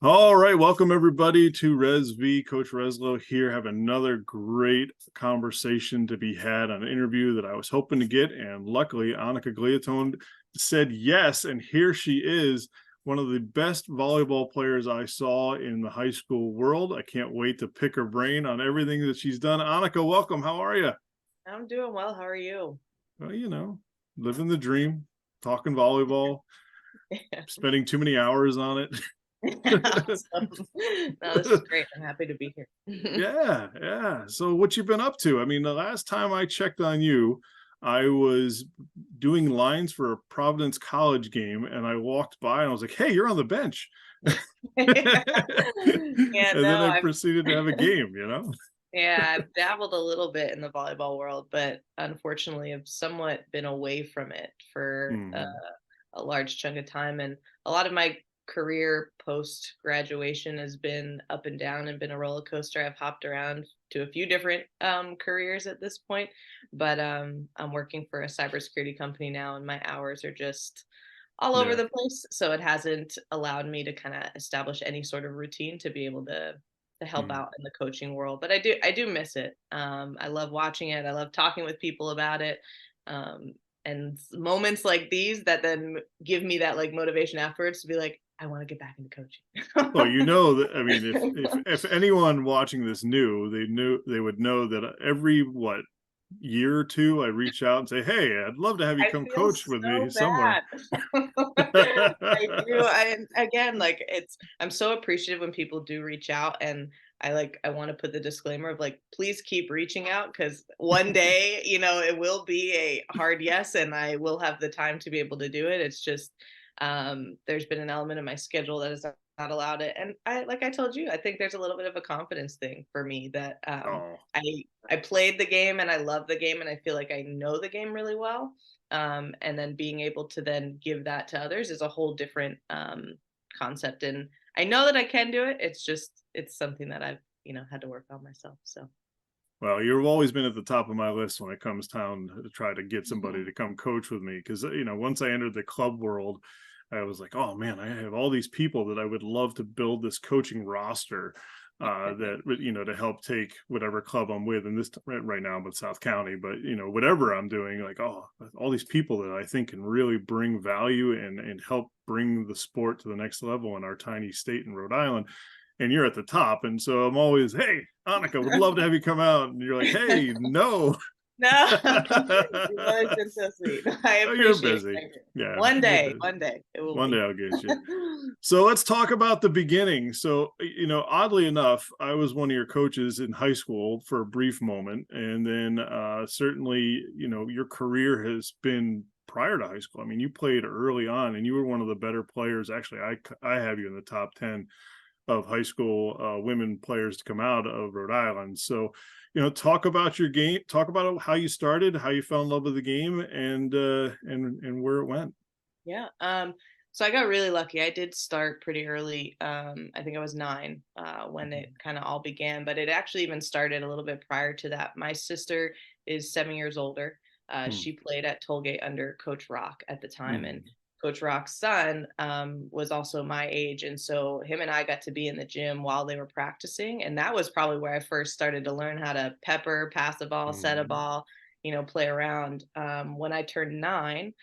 All right, welcome everybody to ResV. Coach Reslow here. Have another great conversation to be had on an interview that I was hoping to get, and luckily Annika Gliottone said yes, and here she is, one of the best volleyball players I saw in the high school world. I can't wait to pick her brain on everything that she's done. Annika, welcome. How are you? I'm doing well. How are you? Well, living the dream, talking volleyball, spending too many hours on it. Awesome. No, this is great. I'm happy to be here. Yeah. So what you been up to? I mean, the last time I checked on you, I was doing lines for a Providence College game, and I walked by and I was like, "Hey, you're on the bench." Yeah, And then no, I I've proceeded to have a game. yeah, I've dabbled a little bit in the volleyball world, but unfortunately, I've somewhat been away from it for Mhm. a large chunk of time. And a lot of my career post graduation has been up and down and been a roller coaster. I've hopped around to a few different careers at this point, but I'm working for a cybersecurity company now, and my hours are just all over Yeah. the place. So it hasn't allowed me to kind of establish any sort of routine to be able to help Mm. out in the coaching world. But I do miss it. I love watching it. I love talking with people about it. Um, and moments like these that then give me that like motivation afterwards to be like, I want to get back into Well, coaching. I mean, if anyone watching this they would know that every year or two, I reach out and say, "Hey, I'd love to have you I come feel coach with me so somewhere." bad. I do. I again, like I'm so appreciative when people do reach out, and I want to put the disclaimer of like, please keep reaching out because one day, it will be a hard yes, and I will have the time to be able to do it. It's just there's been an element of my schedule that has not allowed it. And like I told you, I think there's a little bit of a confidence thing for me that Oh, I I played the game and I love the game and I feel like I know the game really well. And then being able to then give that to others is a whole different concept. And I know that I can do it. It's something that I've had to work on myself. So well, you've always been at the top of my list when it comes down to try to get somebody Mhm. to come coach with me because once I entered the club world, I was like, oh man, I have all these people that I would love to build this coaching roster that would to help take whatever club I'm with. And right now I'm with South County, but whatever I'm doing, like all these people that I think can really bring value and help bring the sport to the next level in our tiny state in Rhode Island. And you're at the top, and so I'm always, hey, Annika, would love to have you come out, and you're like, hey, no. No, you've always been so sweet. I Oh, you're appreciate busy. it. Yeah, you're busy. One day it will One day be. I'll get you. So let's talk about the beginning. So, oddly enough, I was one of your coaches in high school for a brief moment. And then certainly, your career has been prior to high school. I mean, you played early on and you were one of the better players. Actually, I have you in the top 10 of high school women players to come out of Rhode Island. So, talk about your game, talk about how you started, how you fell in love with the game, and where it went. Yeah. So I got really lucky. I did start pretty early. I think I was 9 when it kind of all began, but it actually even started a little bit prior to that. My sister is 7 years older. Mm, She played at Tollgate under Coach Rock at the time, and mm, Coach Rock's son was also my age, and so him and I got to be in the gym while they were practicing, and that was probably where I first started to learn how to pepper, pass a ball, set a mm, ball, play around. When I turned 9.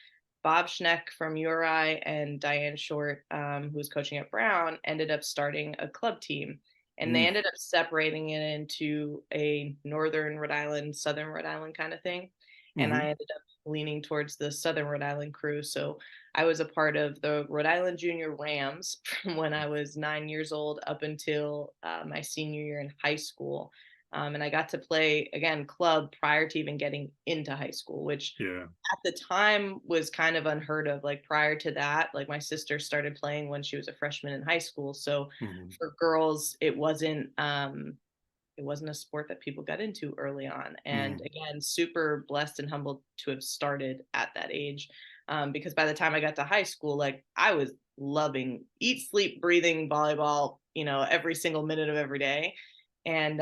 Bob Schneck from URI and Diane Short, who was coaching at Brown, ended up starting a club team. And they mm, ended up separating it into a Northern Rhode Island, Southern Rhode Island kind of thing. And I mhm, ended up leaning towards the Southern Rhode Island crew. So I was a part of the Rhode Island Junior Rams from when I was 9 years old up until my senior year in high school. And I got to play again club prior to even getting into high school, which yeah, at the time was kind of unheard of. Like prior to that, like my sister started playing when she was a freshman in high school. So mhm, for girls, it wasn't a sport that people got into early on. And mm, again, super blessed and humbled to have started at that age. Because by the time I got to high school, like I was loving eat, sleep, breathing volleyball, every single minute of every day. And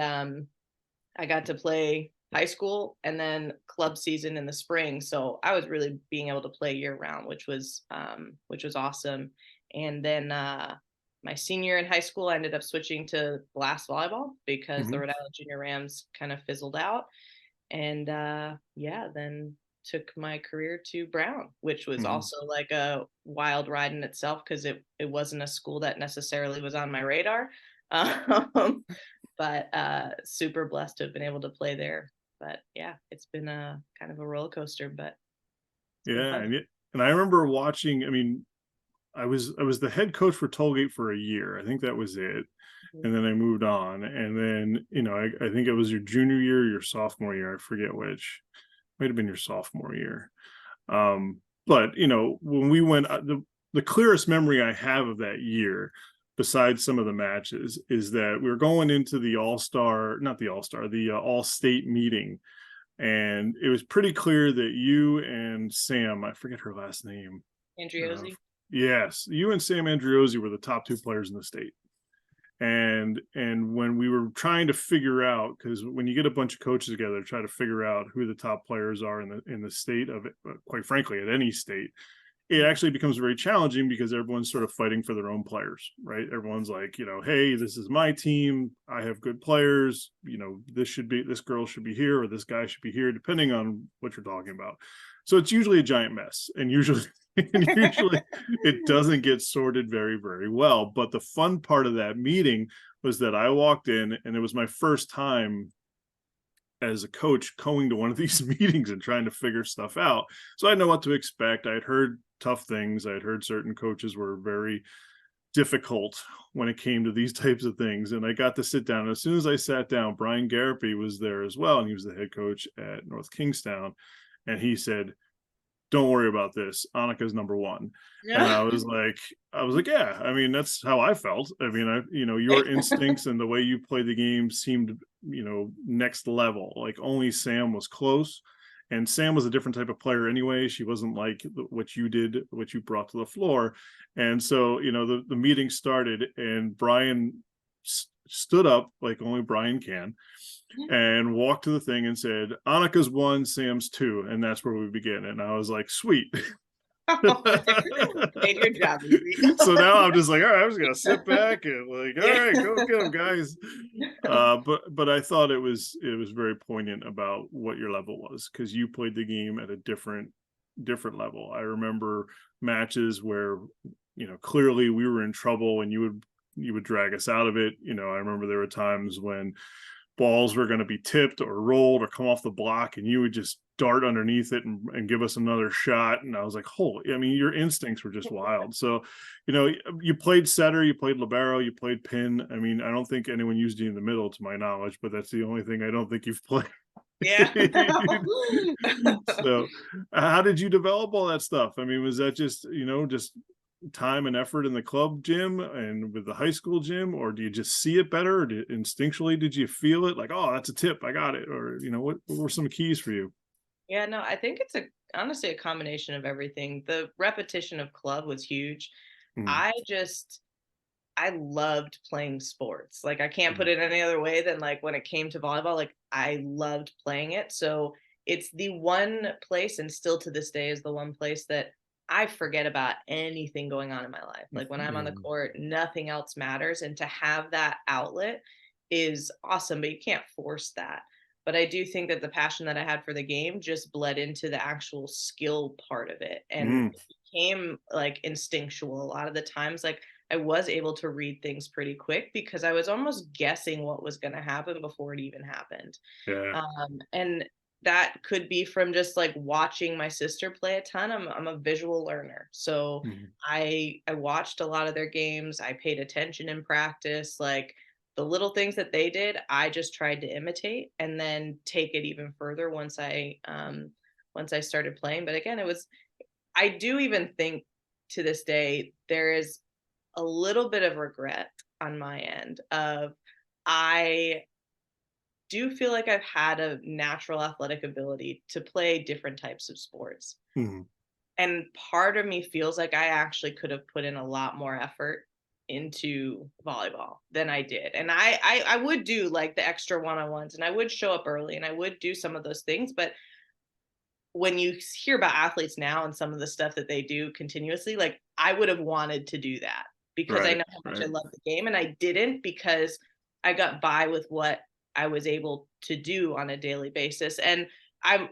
I got to play high school and then club season in the spring. So I was really being able to play year round, which was awesome. And then my senior in high school, I ended up switching to glass volleyball because the Hmm. Rhode Island Junior Rams kind of fizzled out. And yeah, then took my career to Brown, which was Hmm. also like a wild ride in itself because it wasn't a school that necessarily was on my radar. Um, but super blessed to have been able to play there. But yeah, it's been a kind of a roller coaster, but it's been Yeah, fun. and I remember watching. I mean, I was the head coach for Tollgate for a year. I think that was it. Mhm. And then I moved on. And then, I think it was your junior year, or your sophomore year. I forget which. Might have been your sophomore year. But when we went, the clearest memory I have of that year, besides some of the matches, is that we were going into the All-Star, not the All-Star, the All-State meeting. And it was pretty clear that you and Sam, I forget her last name. Uh, Andriozzi. yes, you and Sam Andriozzi were the top two players in the state. And when we were trying to figure out, because when you get a bunch of coaches together, try to figure out who the top players are in the state of it, quite frankly, at any state, it actually becomes very challenging because everyone's sort of fighting for their own players, right? Everyone's like, hey, this is my team. I have good players. This girl should be here, or this guy should be here, depending on what you're talking about. So it's usually a giant mess, and usually, and usually it doesn't get sorted very, very well. But the fun part of that meeting was that I walked in, and it was my first time as a coach going to one of these meetings and trying to figure stuff out. So I know what to expect. I had heard tough things. I had heard certain coaches were very difficult when it came to these types of things. And I got to sit down. And as soon as I sat down, Brian Garapi was there as well. And he was the head coach at North Kingstown. And he said, don't worry about this. Annika's number one. And Yeah. I was like, yeah, I mean, that's how I felt. I mean, your instincts and the way you played the game seemed, next level. Like only Sam was close. And Sam was a different type of player anyway. She wasn't like what you did, what you brought to the floor. And so, the meeting started, and Brian stood up like only Brian can, and walked to the thing and said, Annika's one, Sam's two. And that's where we begin. And I was like, sweet. Made your job easy. So now I'm just like, all right, I'm just gonna sit back and like, all Yeah. right, go get them, guys. But I thought it was very poignant about what your level was, because you played the game at a different level. I remember matches where clearly we were in trouble, and you would drag us out of it. I remember there were times when balls were going to be tipped or rolled or come off the block, and you would just dart underneath it and give us another shot. And I was like, holy, I mean, your instincts were just wild. So, you played setter, you played libero, you played pin. I mean, I don't think anyone used you in the middle to my knowledge, but that's the only thing I don't think you've played. Yeah. So how did you develop all that stuff? I mean, was that just time and effort in the club gym and with the high school gym, or do you just see it better, or instinctually did you feel it like, oh, that's a tip, I got it? Or what were some keys for you? Yeah, no, I think it's honestly a combination of everything. The repetition of club was huge. Mm, I just I loved playing sports. Like I can't put mm, it any other way than like when it came to volleyball, like I loved playing it. So it's the one place, and still to this day is the one place that I forget about anything going on in my life. Like when I'm on the yeah. court, nothing else matters. And to have that outlet is awesome, but you can't force that. But I do think that the passion that I had for the game just bled into the actual skill part of it. And Mm, it became like instinctual a lot of the times. Like I was able to read things pretty quick because I was almost guessing what was going to happen before it even happened. yeah. And that could be from just like watching my sister play a ton. I'm a visual learner. So Mm, I watched a lot of their games. I paid attention in practice. Like the little things that they did, I just tried to imitate and then take it even further once I started playing. But again, I do even think to this day there is a little bit of regret on my end of I do feel like I've had a natural athletic ability to play different types of sports. mm, And part of me feels like I actually could have put in a lot more effort into volleyball than I did. And I would do like the extra one-on-ones, and I would show up early, and I would do some of those things, but when you hear about athletes now and some of the stuff that they do continuously, like I would have wanted to do that because I Right, know how much I right. love the game, and I didn't because I got by with what I was able to do on a daily basis. And I'm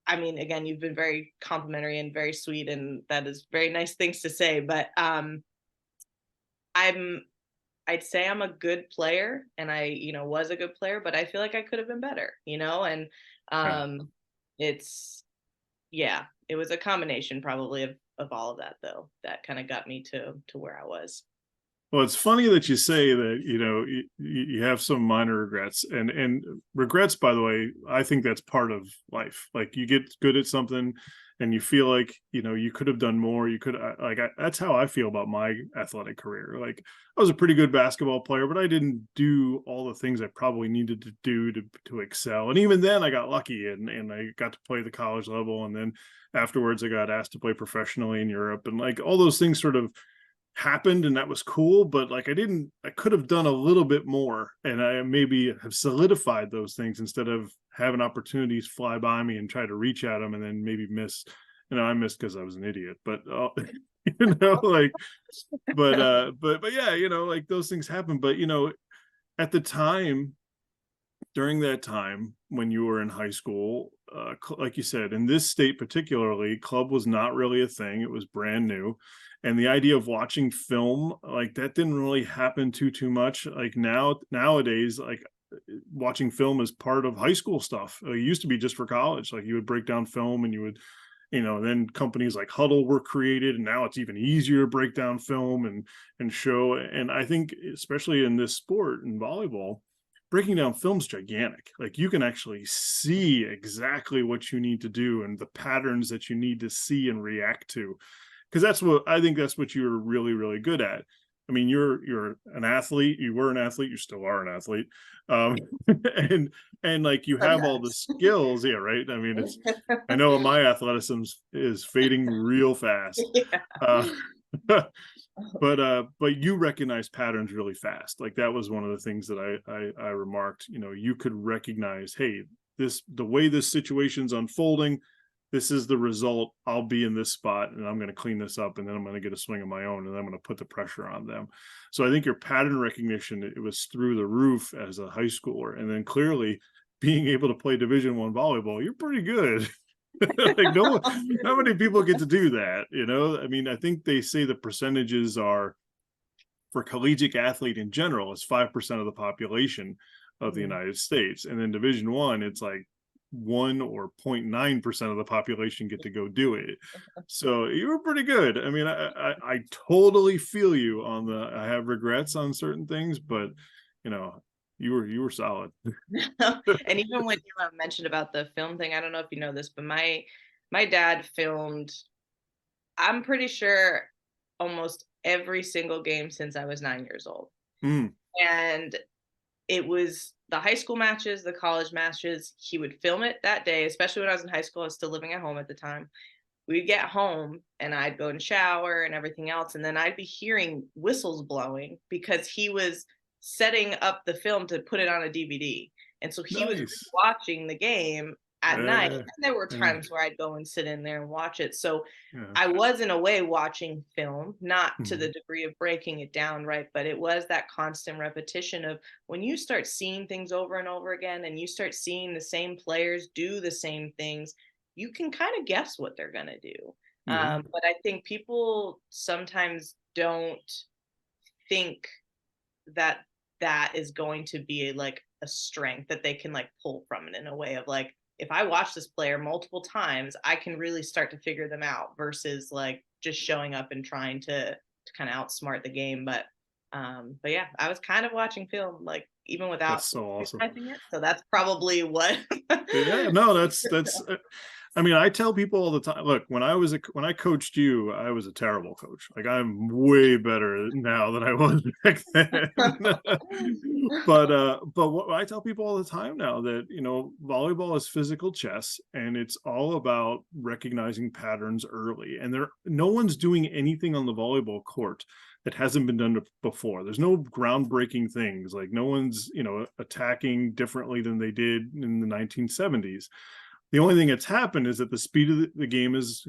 I mean, again, you've been very complimentary and very sweet, and that is very nice things to say, but I'm I'd say I'm a good player, and I, was a good player, but I feel like I could have been better, and Yeah. um it's yeah, it was a combination probably of all of that though that kind of got me to where I was. Well, it's funny that you say that, you have some minor regrets, and regrets, by the way, I think that's part of life. Like, you get good at something and you feel like, you could have done more. You could that's how I feel about my athletic career. Like, I was a pretty good basketball player, but I didn't do all the things I probably needed to do to excel. And even then I got lucky, and I got to play the college level, and then afterwards I got asked to play professionally in Europe, and like all those things sort of happened, and that was cool. But like, I could have done a little bit more, and I maybe have solidified those things instead of having opportunities fly by me and try to reach at them and then maybe miss. I missed because I was an idiot, but like, but yeah, like, those things happen. But at the time, during that time when you were in high school, like you said, in this state particularly, club was not really a thing. It was brand new. And the idea of watching film, like, that didn't really happen too much. Like, nowadays, like, watching film is part of high school stuff. It used to be just for college. Like, you would break down film, and you would, then companies like Huddle were created, and now it's even easier to break down film and show. And I think, especially in this sport, in volleyball, breaking down film's gigantic. Like, you can actually see exactly what you need to do and the patterns that you need to see and react to. Because that's what you're really, really good at. I mean, you're an athlete. You were an athlete. You still are an athlete, um, and like, you have all the Sometimes. skills. Yeah, right. I mean, I know my athleticism is fading real fast, Yeah. uh, but you recognize patterns really fast. Like, that was one of the things that I remarked. You could recognize, hey, the way this situation's unfolding, this is the result. I'll be in this spot, and I'm going to clean this up, and then I'm going to get a swing of my own, and I'm going to put the pressure on them. So I think your pattern recognition, it was through the roof as a high schooler, and then clearly being able to play Division I volleyball, you're pretty good. Like, no one, not many people get to do that. I mean, I think they say the percentages are, for collegiate athlete in general, is 5% of the population of the Mhm. United States, and then Division I, it's like 1 or 0.9% of the population get to go do it. So you were pretty good. I mean, I totally feel you on the, I have regrets on certain things, but you know, you were solid. And even when you mentioned about the film thing, I don't know if you know this, but my dad filmed, I'm pretty sure, almost every single game since I was 9 years old. Mm, And it was the high school matches, the college matches. He would film it that day, especially when I was in high school. I was still living at home at the time. We'd get home and I'd go and shower and everything else. And then I'd be hearing whistles blowing because he was setting up the film to put it on a DVD. And so he was nice. watching the game at night. Yeah, And there were yeah, times where I'd go and sit in there and watch it. So yeah. I was in a way watching film, not to the Mhm. degree of breaking it down, right? But it was that constant repetition of when you start seeing things over and over again and you start seeing the same players do the same things, you can kind of guess what they're going to do. Yeah, But I think people sometimes don't think that that is going to be like a strength that they can like pull from it in a way of like, if I watch this player multiple times, I can really start to figure them out versus like just showing up and trying to kind of outsmart the game. But yeah, I was kind of watching film like even that's without so awesome. realizing it. So that's probably what. Yeah, no, that's I mean, I tell people all the time, look, when I coached you, I was a terrible coach. Like, I'm way better now than I was back then. But what I tell people all the time now, that, volleyball is physical chess, and it's all about recognizing patterns early. And no one's doing anything on the volleyball court that hasn't been done before. There's no groundbreaking things. Like, no one's, attacking differently than they did in the 1970s. The only thing that's happened is that the speed of the game has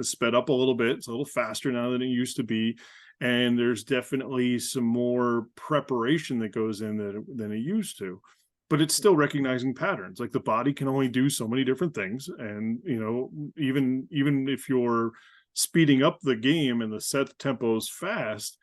sped up a little bit. It's a little faster now than it used to be. and there's definitely some more preparation that goes in than it used to, but it's still recognizing patterns. Like the body can only do so many different things, and even if you're speeding up the game and the set tempo's fast,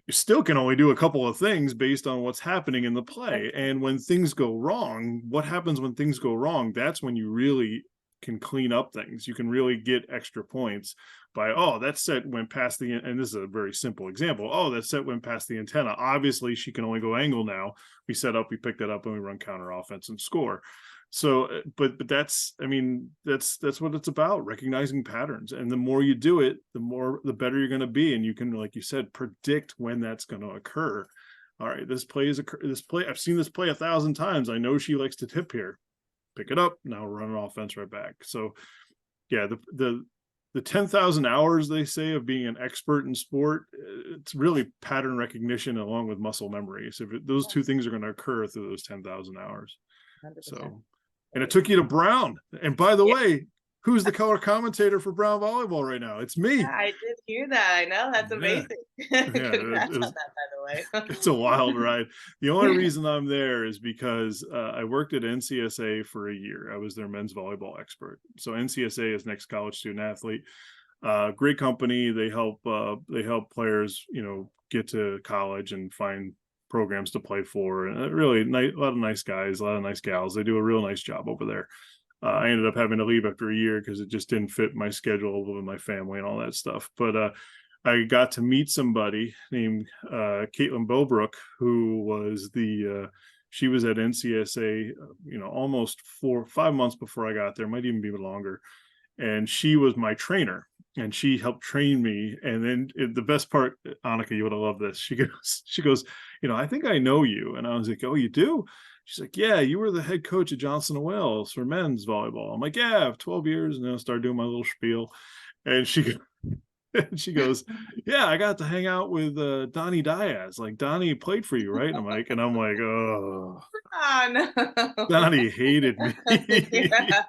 you still can only do a couple of things based on what's happening in the play. And when things go wrong, what happens when things go wrong? That's when you really can clean up things. You can really get extra points by, oh, that set went past the, and this is a very simple example. Oh, that set went past the antenna. Obviously, she can only go angle now. We set up, we pick that up, and we run counter offense and score. So, but that's, I mean, that's what it's about, recognizing patterns. And the more you do it, the better you're going to be. And you can, like you said, predict when that's going to occur. All right, this play, I've seen this play 1,000 times. I know she likes to tip here. Pick it up. Now run an offense right back. So yeah, the 10,000 hours they say of being an expert in sport, it's really pattern recognition along with muscle memory. So those two things are going to occur through those 10,000 hours. 100%. So, and it took you to Brown. And by the way, who's the color commentator for Brown volleyball right now? It's me. Yeah, I did hear that. I know, that's amazing. Yeah, Congrats on that, by the way. It's a wild ride. The only reason I'm there is because I worked at NCSA for a year. I was their men's volleyball expert. So NCSA is Next College Student Athlete. Great company. They help players, get to college and find programs to play for. And really nice, a lot of nice guys, a lot of nice gals. They do a real nice job over there. I ended up having to leave after a year because it just didn't fit my schedule with my family and all that stuff. But I got to meet somebody named Caitlin Bobrook, who was she was at NCSA, almost 4 or 5 months before I got there, might even be longer. And she was my trainer, and she helped train me. And then the best part, Annika, you would have loved this. She goes, I think I know you. And I was like, oh, you do? She's like, yeah, you were the head coach at Johnson & Wales for men's volleyball. I'm like, yeah, I have 12 years. And then I started doing my little spiel. And she goes, yeah, I got to hang out with Donnie Diaz. Like, Donnie played for you, right? And I'm like, oh, no. Donnie hated me. Yeah.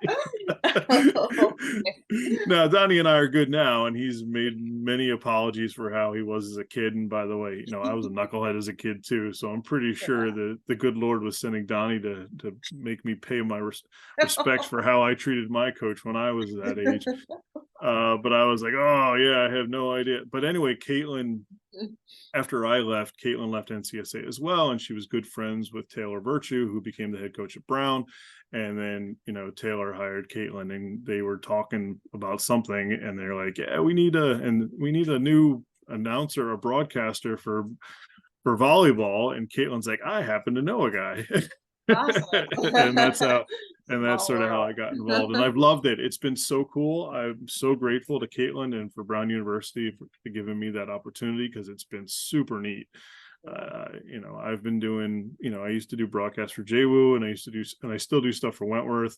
Now, Donnie and I are good now, and he's made many apologies for how he was as a kid. And by the way, I was a knucklehead as a kid too. So I'm pretty sure that the good Lord was sending Donnie to make me pay my respects for how I treated my coach when I was that age. But I was like, oh yeah, I have no idea. But anyway, after I left, Caitlin left NCSA as well, and she was good friends with Taylor Virtue, who became the head coach at Brown. And then, Taylor hired Caitlin, and they were talking about something, and they're like, yeah, we need a new announcer, a broadcaster for volleyball. And Caitlin's like, I happen to know a guy. Awesome. And that's sort of how I got world. involved, and I've loved it. It's been so cool. I'm so grateful to Caitlin and for Brown University for giving me that opportunity, because it's been super neat. I've been doing, I used to do broadcasts for JWU, and I still do stuff for Wentworth.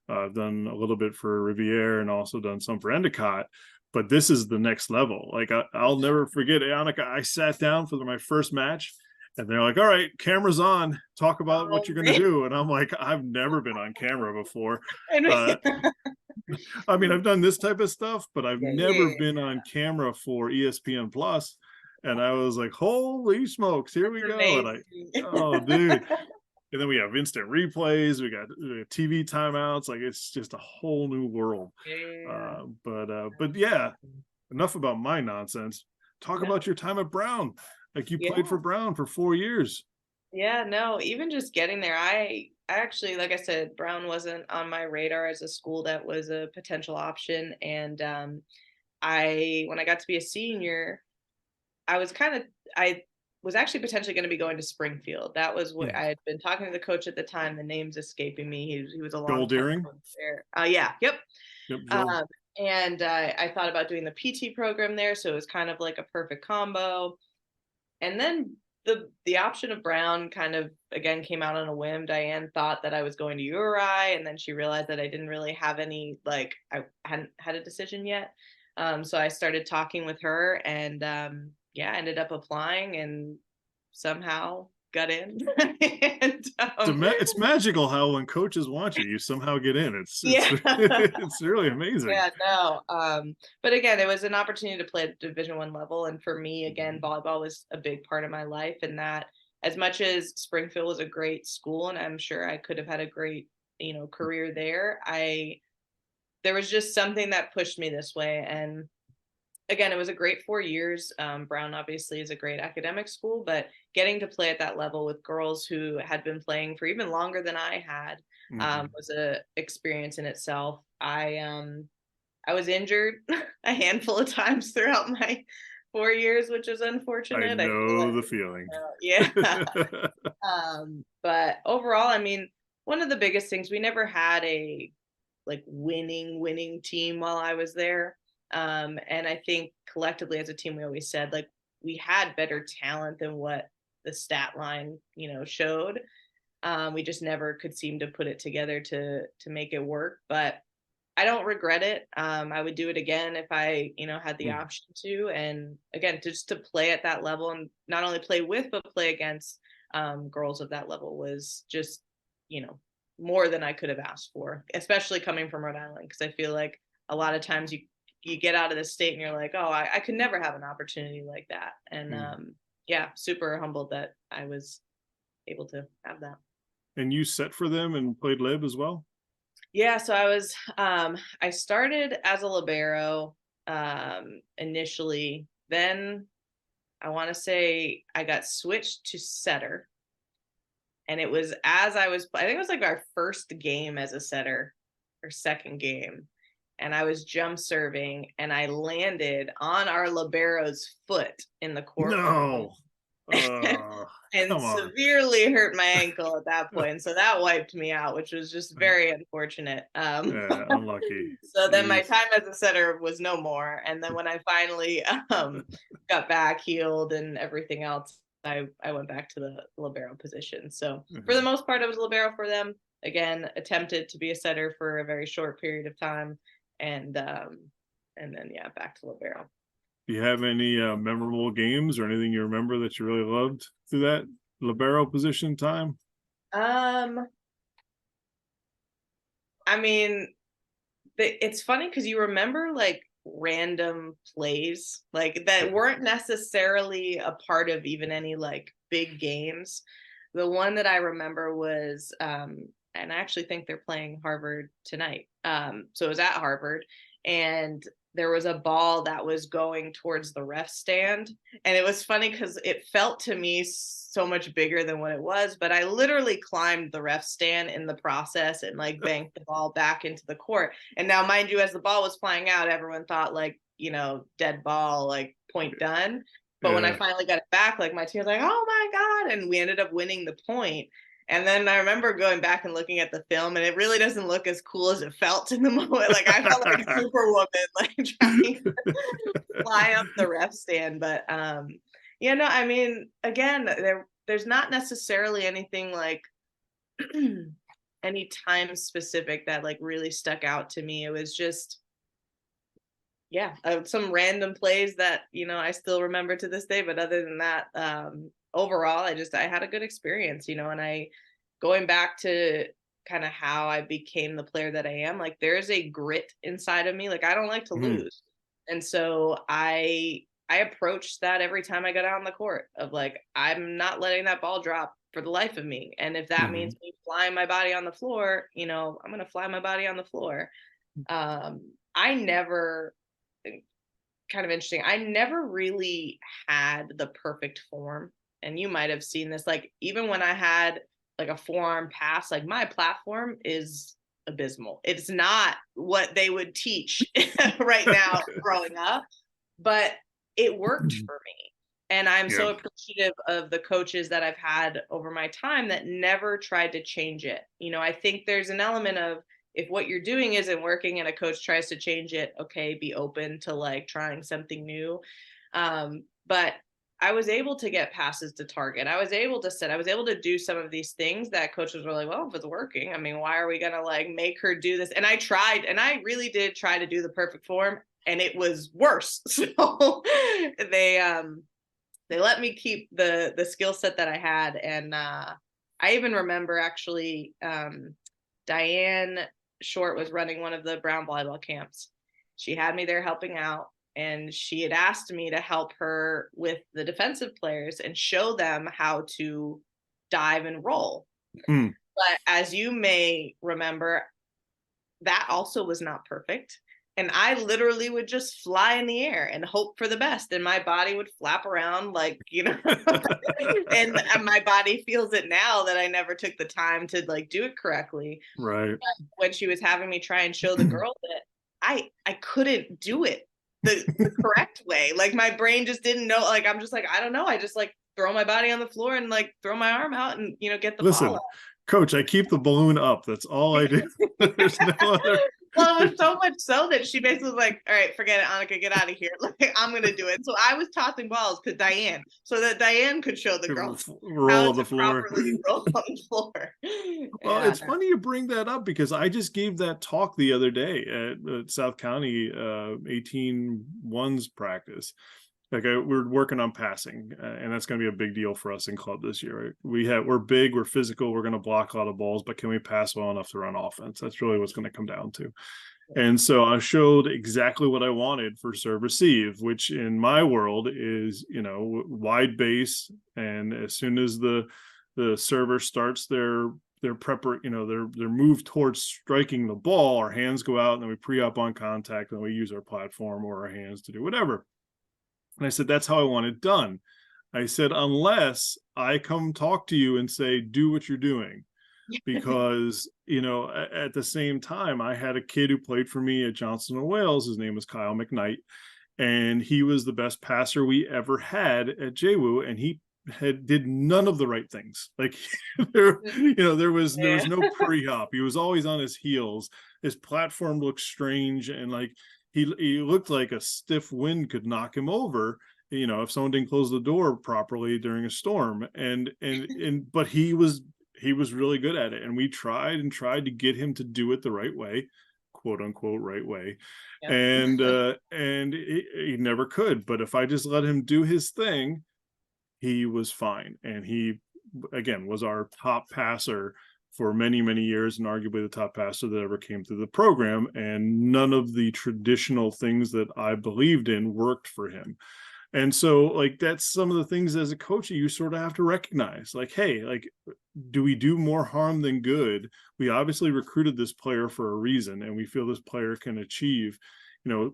I've done a little bit for Riviere, and also done some for Endicott. But this is the next level. Like I'll never forget, Annika, I sat down for my first match, and they're like, all right, camera's on, talk about what you're going to do. And I'm like, I've never been on camera before. I mean, I've done this type of stuff, but I've never been on camera for ESPN Plus. And I was like, holy smokes, here we go. And oh, dude. And then we have instant replays. We got TV timeouts. Like, it's just a whole new world. But yeah, enough about my nonsense. Talk about your time at Brown. Like, you played for Brown for 4 years. Yeah, no, even just getting there, I actually, like I said, Brown wasn't on my radar as a school that was a potential option. And when I got to be a senior, I was actually potentially going to be going to Springfield. That was what I had been talking to the coach at the time. The name's escaping me. He was a long time coach there. Yep. And I thought about doing the PT program there, so it was kind of like a perfect combo. And then the option of Brown kind of again came out on a whim. Diane thought that I was going to URI, and then she realized that I didn't really have any, I hadn't had a decision yet. So I started talking with her, and ended up applying, and somehow got in. And It's magical how when coaches want you, you somehow get in. It's yeah. it's really amazing. Yeah, no. But again, it was an opportunity to play at the Division 1 level. And for me, again, Mhm. volleyball was a big part of my life. And that, as much as Springfield was a great school, and I'm sure I could have had a great, career there, there was just something that pushed me this way. And again, it was a great 4 years. Brown obviously is a great academic school, but getting to play at that level with girls who had been playing for even longer than I had Mhm. was a experience in itself. I was injured a handful of times throughout my 4 years, which is I unfortunate. I feel know like, the feeling. yeah. But overall, I mean, one of the biggest things, we never had a like winning team while I was there. And I think collectively as a team, we always said like we had better talent than what the stat line, showed. We just never could seem to put it together to make it work. But I don't regret it. I would do it again if I, had the Mm. option to. And again, just to play at that level and not only play with, but play against girls of that level was just, you know, more than I could have asked for, especially coming from Rhode Island. Cause I feel like a lot of times you get out of the state and you're like, oh, I could never have an opportunity like that. And Mm. yeah, super humbled that I was able to have that. And you set for them and played lib as well? Yeah, so I started as a libero initially. Then I want to say I got switched to setter. And it was as I think it was like our first game as a setter or second game. And I was jump serving and I landed on our libero's foot in the court front No. Uh, and Come on. severely hurt my ankle at that point. So that wiped me out, which was just very unfortunate. Unlucky. So then my Jeez. time as a setter was no more. And then when I finally got back healed and everything else, I went back to the libero position. So for the Mhm. most part, I was libero for them. Again, attempted to be a setter for a very short period of time, and then yeah, back to libero. Do you have any memorable games or anything you remember that you really loved through that libero position time? Um, I mean, it's funny because you remember like random plays like that Yeah. weren't necessarily a part of even any like big games. The one that I remember was and I actually think they're playing Harvard tonight. So it was at Harvard, and there was a ball that was going towards the ref stand. And it was funny because it felt to me so much bigger than what it was. But I literally climbed the ref stand in the process and like banked the ball back into the court. And now, mind you, as the ball was flying out, everyone thought like, dead ball, like point done. But when I Yeah. finally got it back, like my team was like, oh my God. And we ended up winning the point. And then I remember going back and looking at the film, and it really doesn't look as cool as it felt in the moment. Like I felt like Superwoman, like trying to fly up the ref stand. But yeah, no, I mean, again, there's not necessarily anything like any time specific that like really stuck out to me. It was just yeah, some random plays that I still remember to this day. But other than that, overall, I had a good experience, and I going back to kind of how I became the player that I am. Like there's a grit inside of me. Like I don't like to Mhm. lose, and so I approached that every time I got out on the court of like I'm not letting that ball drop for the life of me. And if that means Mhm. me flying my body on the floor, I'm gonna fly my body on the floor. I never kind of interesting. I never really had the perfect form. And you might have seen this, like, even when I had like a forearm pass, like my platform is abysmal. It's not what they would teach right now growing up, but it worked for me. And I'm Yeah. so appreciative of the coaches that I've had over my time that never tried to change it. I think there's an element of if what you're doing isn't working and a coach tries to change it, okay, be open to like trying something new. But I was able to get passes to target. I was able to set, I was able to do some of these things that coaches were like, well, if it's working, I mean, why are we going to like make her do this? And I tried, and I really did try to do the perfect form, and it was worse. So they, they let me keep the skill set that I had. And I even remember actually Diane Short was running one of the Brown volleyball camps. She had me there helping out, and she had asked me to help her with the defensive players and show them how to dive and roll. Mm. But as you may remember, that also was not perfect. And I literally would just fly in the air and hope for the best. And my body would flap around like, and my body feels it now that I never took the time to like do it correctly. Right. But when she was having me try and show the girls it, I couldn't do it the correct way. Like my brain just didn't know. Like I'm just like, I don't know. I just like throw my body on the floor and like throw my arm out and get the ball Listen, out. coach, I keep the balloon up. That's all I do. There's no other. Well, it was so much so that she basically was like, all right, forget it, Annika, get out of here. Like, I'm going to do it. So I was tossing balls to Diane so that Diane could show the girls Roll how on the to floor. properly roll on the floor. Well, Yeah. it's funny you bring that up because I just gave that talk the other day at South County 18-1s practice. Like we're working on passing, and that's going to be a big deal for us in club this year. Right? We're big, we're physical, we're going to block a lot of balls, but can we pass well enough to run offense? That's really what's going to come down to. And so I showed exactly what I wanted for serve receive, which in my world is, wide base. And as soon as the server starts their their move towards striking the ball, our hands go out and then we pre-up on contact and we use our platform or our hands to do whatever. And I said, that's how I want it done. I said, unless I come talk to you and say, do what you're doing. Because, at the same time, I had a kid who played for me at Johnson and Wales. His name was Kyle McKnight. And he was the best passer we ever had at JWU. And he did none of the right things. Like there was no pre-hop. He was always on his heels. His platform looked strange, and like he looked like a stiff wind could knock him over, if someone didn't close the door properly during a storm. But he was really good at it, and we tried to get him to do it the right way, quote unquote right way. Yep. And he never could. But if I just let him do his thing, he was fine. And he, again, was our top passer for many, many years, and arguably the top passer that ever came through the program. And none of the traditional things that I believed in worked for him. And so, like, that's some of the things as a coach you sort of have to recognize. Like, hey, like, do we do more harm than good? We obviously recruited this player for a reason, and we feel this player can achieve.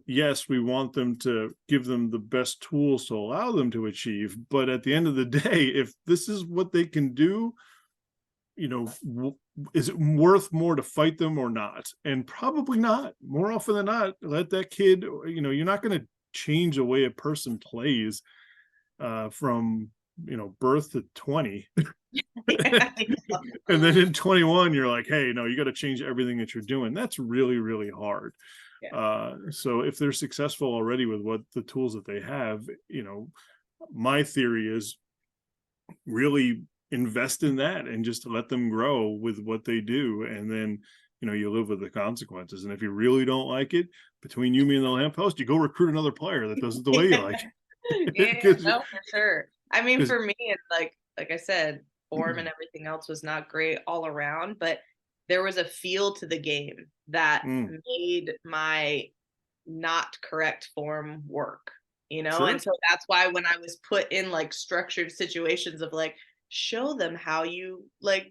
Yes, we want them to give them the best tools to allow them to achieve. But at the end of the day, if this is what they can do, is it worth more to fight them or not? And probably not. More often than not, let that kid, you're not going to change the way a person plays from birth to 20. And then in 21 you're like, hey, no, you got to change everything that you're doing. That's really, really hard. Yeah. So if they're successful already with what the tools that they have, my theory is really invest in that and just let them grow with what they do, and then you live with the consequences. And if you really don't like it, between you, me, and the lamppost, you go recruit another player that does it the way you like. Yeah, no, for sure. I mean, for me, it's like I said, form and everything else was not great all around, but there was a feel to the game that made my not correct form work, Sure. And so that's why when I was put in like structured situations of like, show them how you like,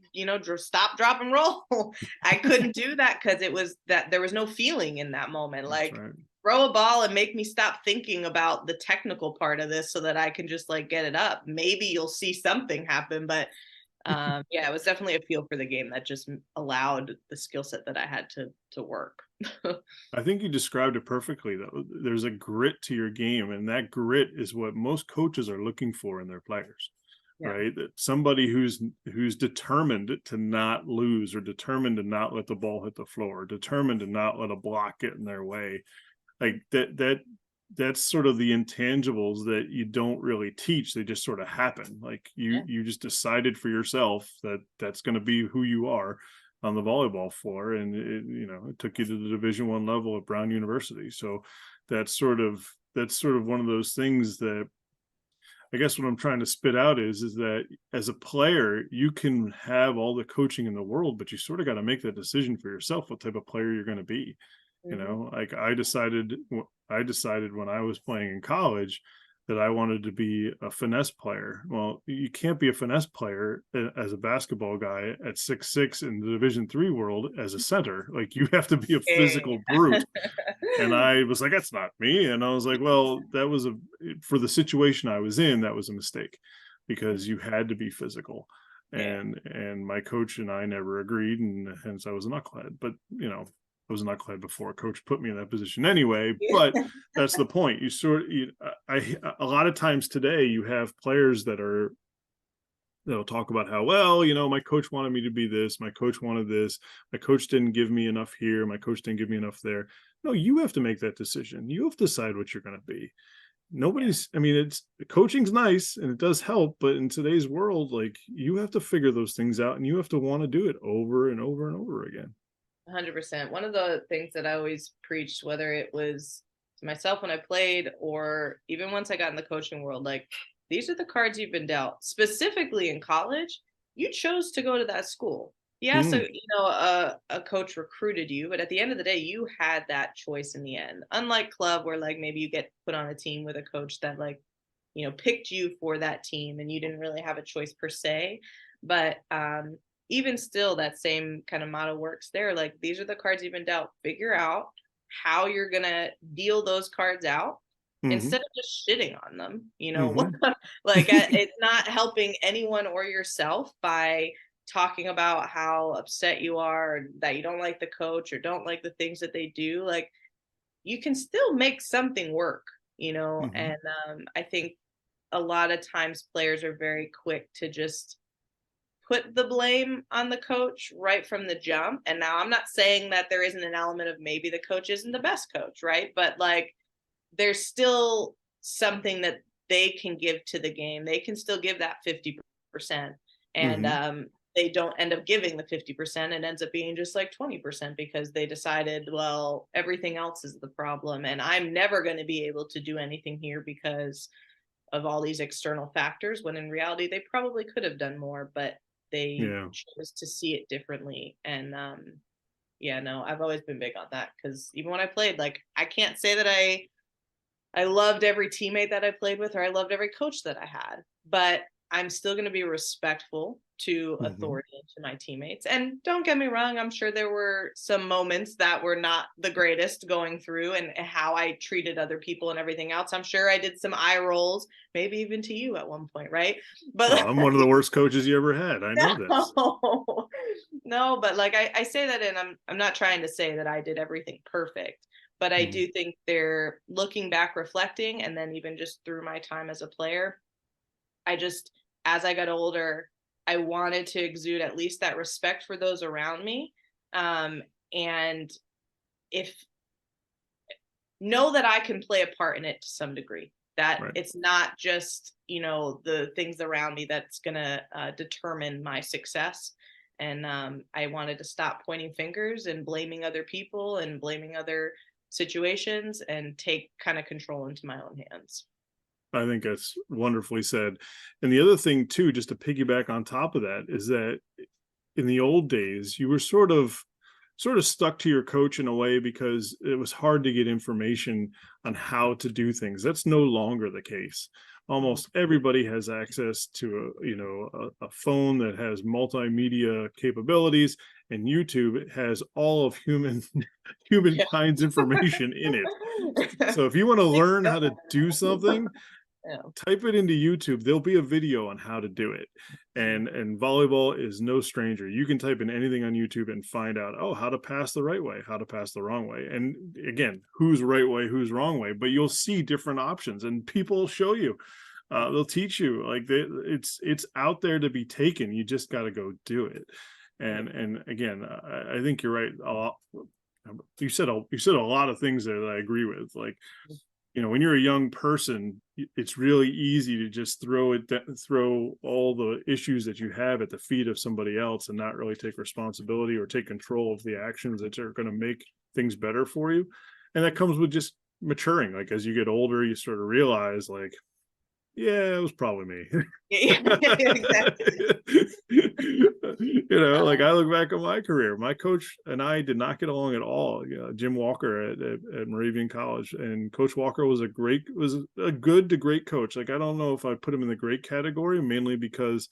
stop, drop, and roll. I couldn't do that because it was that there was no feeling in that moment. Like, right. Throw a ball and make me stop thinking about the technical part of this so that I can just like get it up. Maybe you'll see something happen, but yeah, it was definitely a feel for the game that just allowed the skill set that I had to work. I think you described it perfectly, though. There's a grit to your game, and that grit is what most coaches are looking for in their players. Yeah. Right? That somebody who's determined to not lose, or determined to not let the ball hit the floor, or determined to not let a block get in their way. Like that's sort of the intangibles that you don't really teach. They just sort of happen. Like you just decided for yourself that that's going to be who you are on the volleyball floor. And it took you to the Division I level at Brown University. So that's sort of one of those things that I guess what I'm trying to spit out is that as a player, you can have all the coaching in the world, but you sort of got to make that decision for yourself, what type of player you're going to be. Mhm. Like I decided when I was playing in college that I wanted to be a finesse player. Well, you can't be a finesse player as a basketball guy at 6'6" in the Division III world as a center. Like you have to be a Hey. physical brute. And I was like, that's not me. And I was like, well, that was for the situation I was in, that was a mistake because you had to be physical. Yeah. And my coach and I never agreed, and hence I was a knucklehead. But I was a knucklehead before a coach put me in that position anyway. But that's the point. A lot of times today you have players that'll talk about how, well, my coach wanted me to be this, my coach wanted this, my coach didn't give me enough here, my coach didn't give me enough there. No, you have to make that decision. You have to decide what you're going to be. Yeah. I mean, it's coaching's nice and it does help, but in today's world, like you have to figure those things out and you have to want to do it over and over and over again. 100%. One of the things that I always preached, whether it was to myself when I played or even once I got in the coaching world, like these are the cards you've been dealt. Specifically in college, you chose to go to that school. Yeah, so Mm, a coach recruited you, but at the end of the day, you had that choice in the end. Unlike club, where like maybe you get put on a team with a coach that like picked you for that team and you didn't really have a choice per se. But even still, that same kind of motto works there. Like, these are the cards you've been dealt. Figure out how you're going to deal those cards out hmm instead of just shitting on them. hmm Like, it's not helping anyone or yourself by talking about how upset you are, or that you don't like the coach or don't like the things that they do. Like, you can still make something work. hmm And I think a lot of times players are very quick to just put the blame on the coach right from the jump. And now I'm not saying that there isn't an element of maybe the coach isn't the best coach, right? But like there's still something that they can give to the game. They can still give that 50%. And hmm they don't end up giving the 50%. It ends up being just like 20% because they decided, well, everything else is the problem. And I'm never going to be able to do anything here because of all these external factors, when in reality they probably could have done more, but they Yeah. chose to see it differently. And yeah, no, I've always been big on that because even when I played, like I can't say that I loved every teammate that I played with or I loved every coach that I had, but I'm still going to be respectful to hmm authority and to my teammates. And don't get me wrong, I'm sure there were some moments that were not the greatest going through and how I treated other people and everything else. I'm sure I did some eye rolls, maybe even to you at one point, right? Well, But I'm one of the worst coaches you ever had. I know this. no, no, but like I say that, and I'm not trying to say that I did everything perfect, but I hmm do think they're looking back, reflecting, and then even just through my time as a player, I just as I got older, I wanted to exude at least that respect for those around me, and if know that I can play a part in it to some degree. That Right. it's not just the things around me that's gonna determine my success. And I wanted to stop pointing fingers and blaming other people and blaming other situations and take kind of control into my own hands. I think that's wonderfully said. And the other thing too, just to piggyback on top of that, is that in the old days, you were sort of stuck to your coach in a way because it was hard to get information on how to do things. That's no longer the case. Mhm. Almost everybody has access to a phone that has multimedia capabilities, and YouTube has all of Yeah. humankind's information in it. So if you want to learn how to do something, Yeah. type it into YouTube. There'll be a video on how to do it. Mhm. And volleyball is no stranger. You can type in anything on YouTube and find out, oh, how to pass the right way, how to pass the wrong way. And again, who's right way, who's wrong way, but you'll see different options and people show you. They'll teach you like it's out there to be taken. You just got to go do it. Yeah. And again, I think you're right. You said a lot of things there that I agree with. Like when you're a young person, it's really easy to just throw all the issues that you have at the feet of somebody else and not really take responsibility or take control of the actions that are going to make things better for you. And that comes with just maturing. Like as you get older, you sort of realize like, Yeah, it was probably me. Yeah, exactly. Like I look back on my career, my coach and I did not get along at all. Jim Walker at Moravian College, and Coach Walker was a good to great coach. Like I don't know if I put him in the great category, mainly because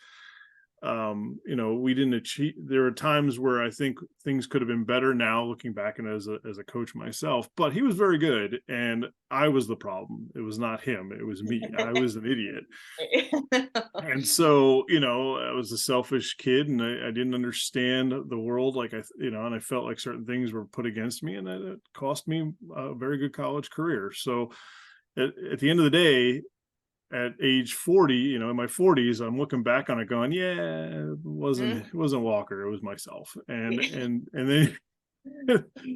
we didn't achieve. There are times where I think things could have been better now, looking back and as a coach myself, but he was very good, and I was the problem. It was not him, it was me. I was an idiot. And so, I was a selfish kid, and I didn't understand the world, like and I felt like certain things were put against me, and it cost me a very good college career. So at the end of the day, at age 40, in my 40s, I'm looking back on it going, yeah, Mm. it wasn't Walker, it was myself. And then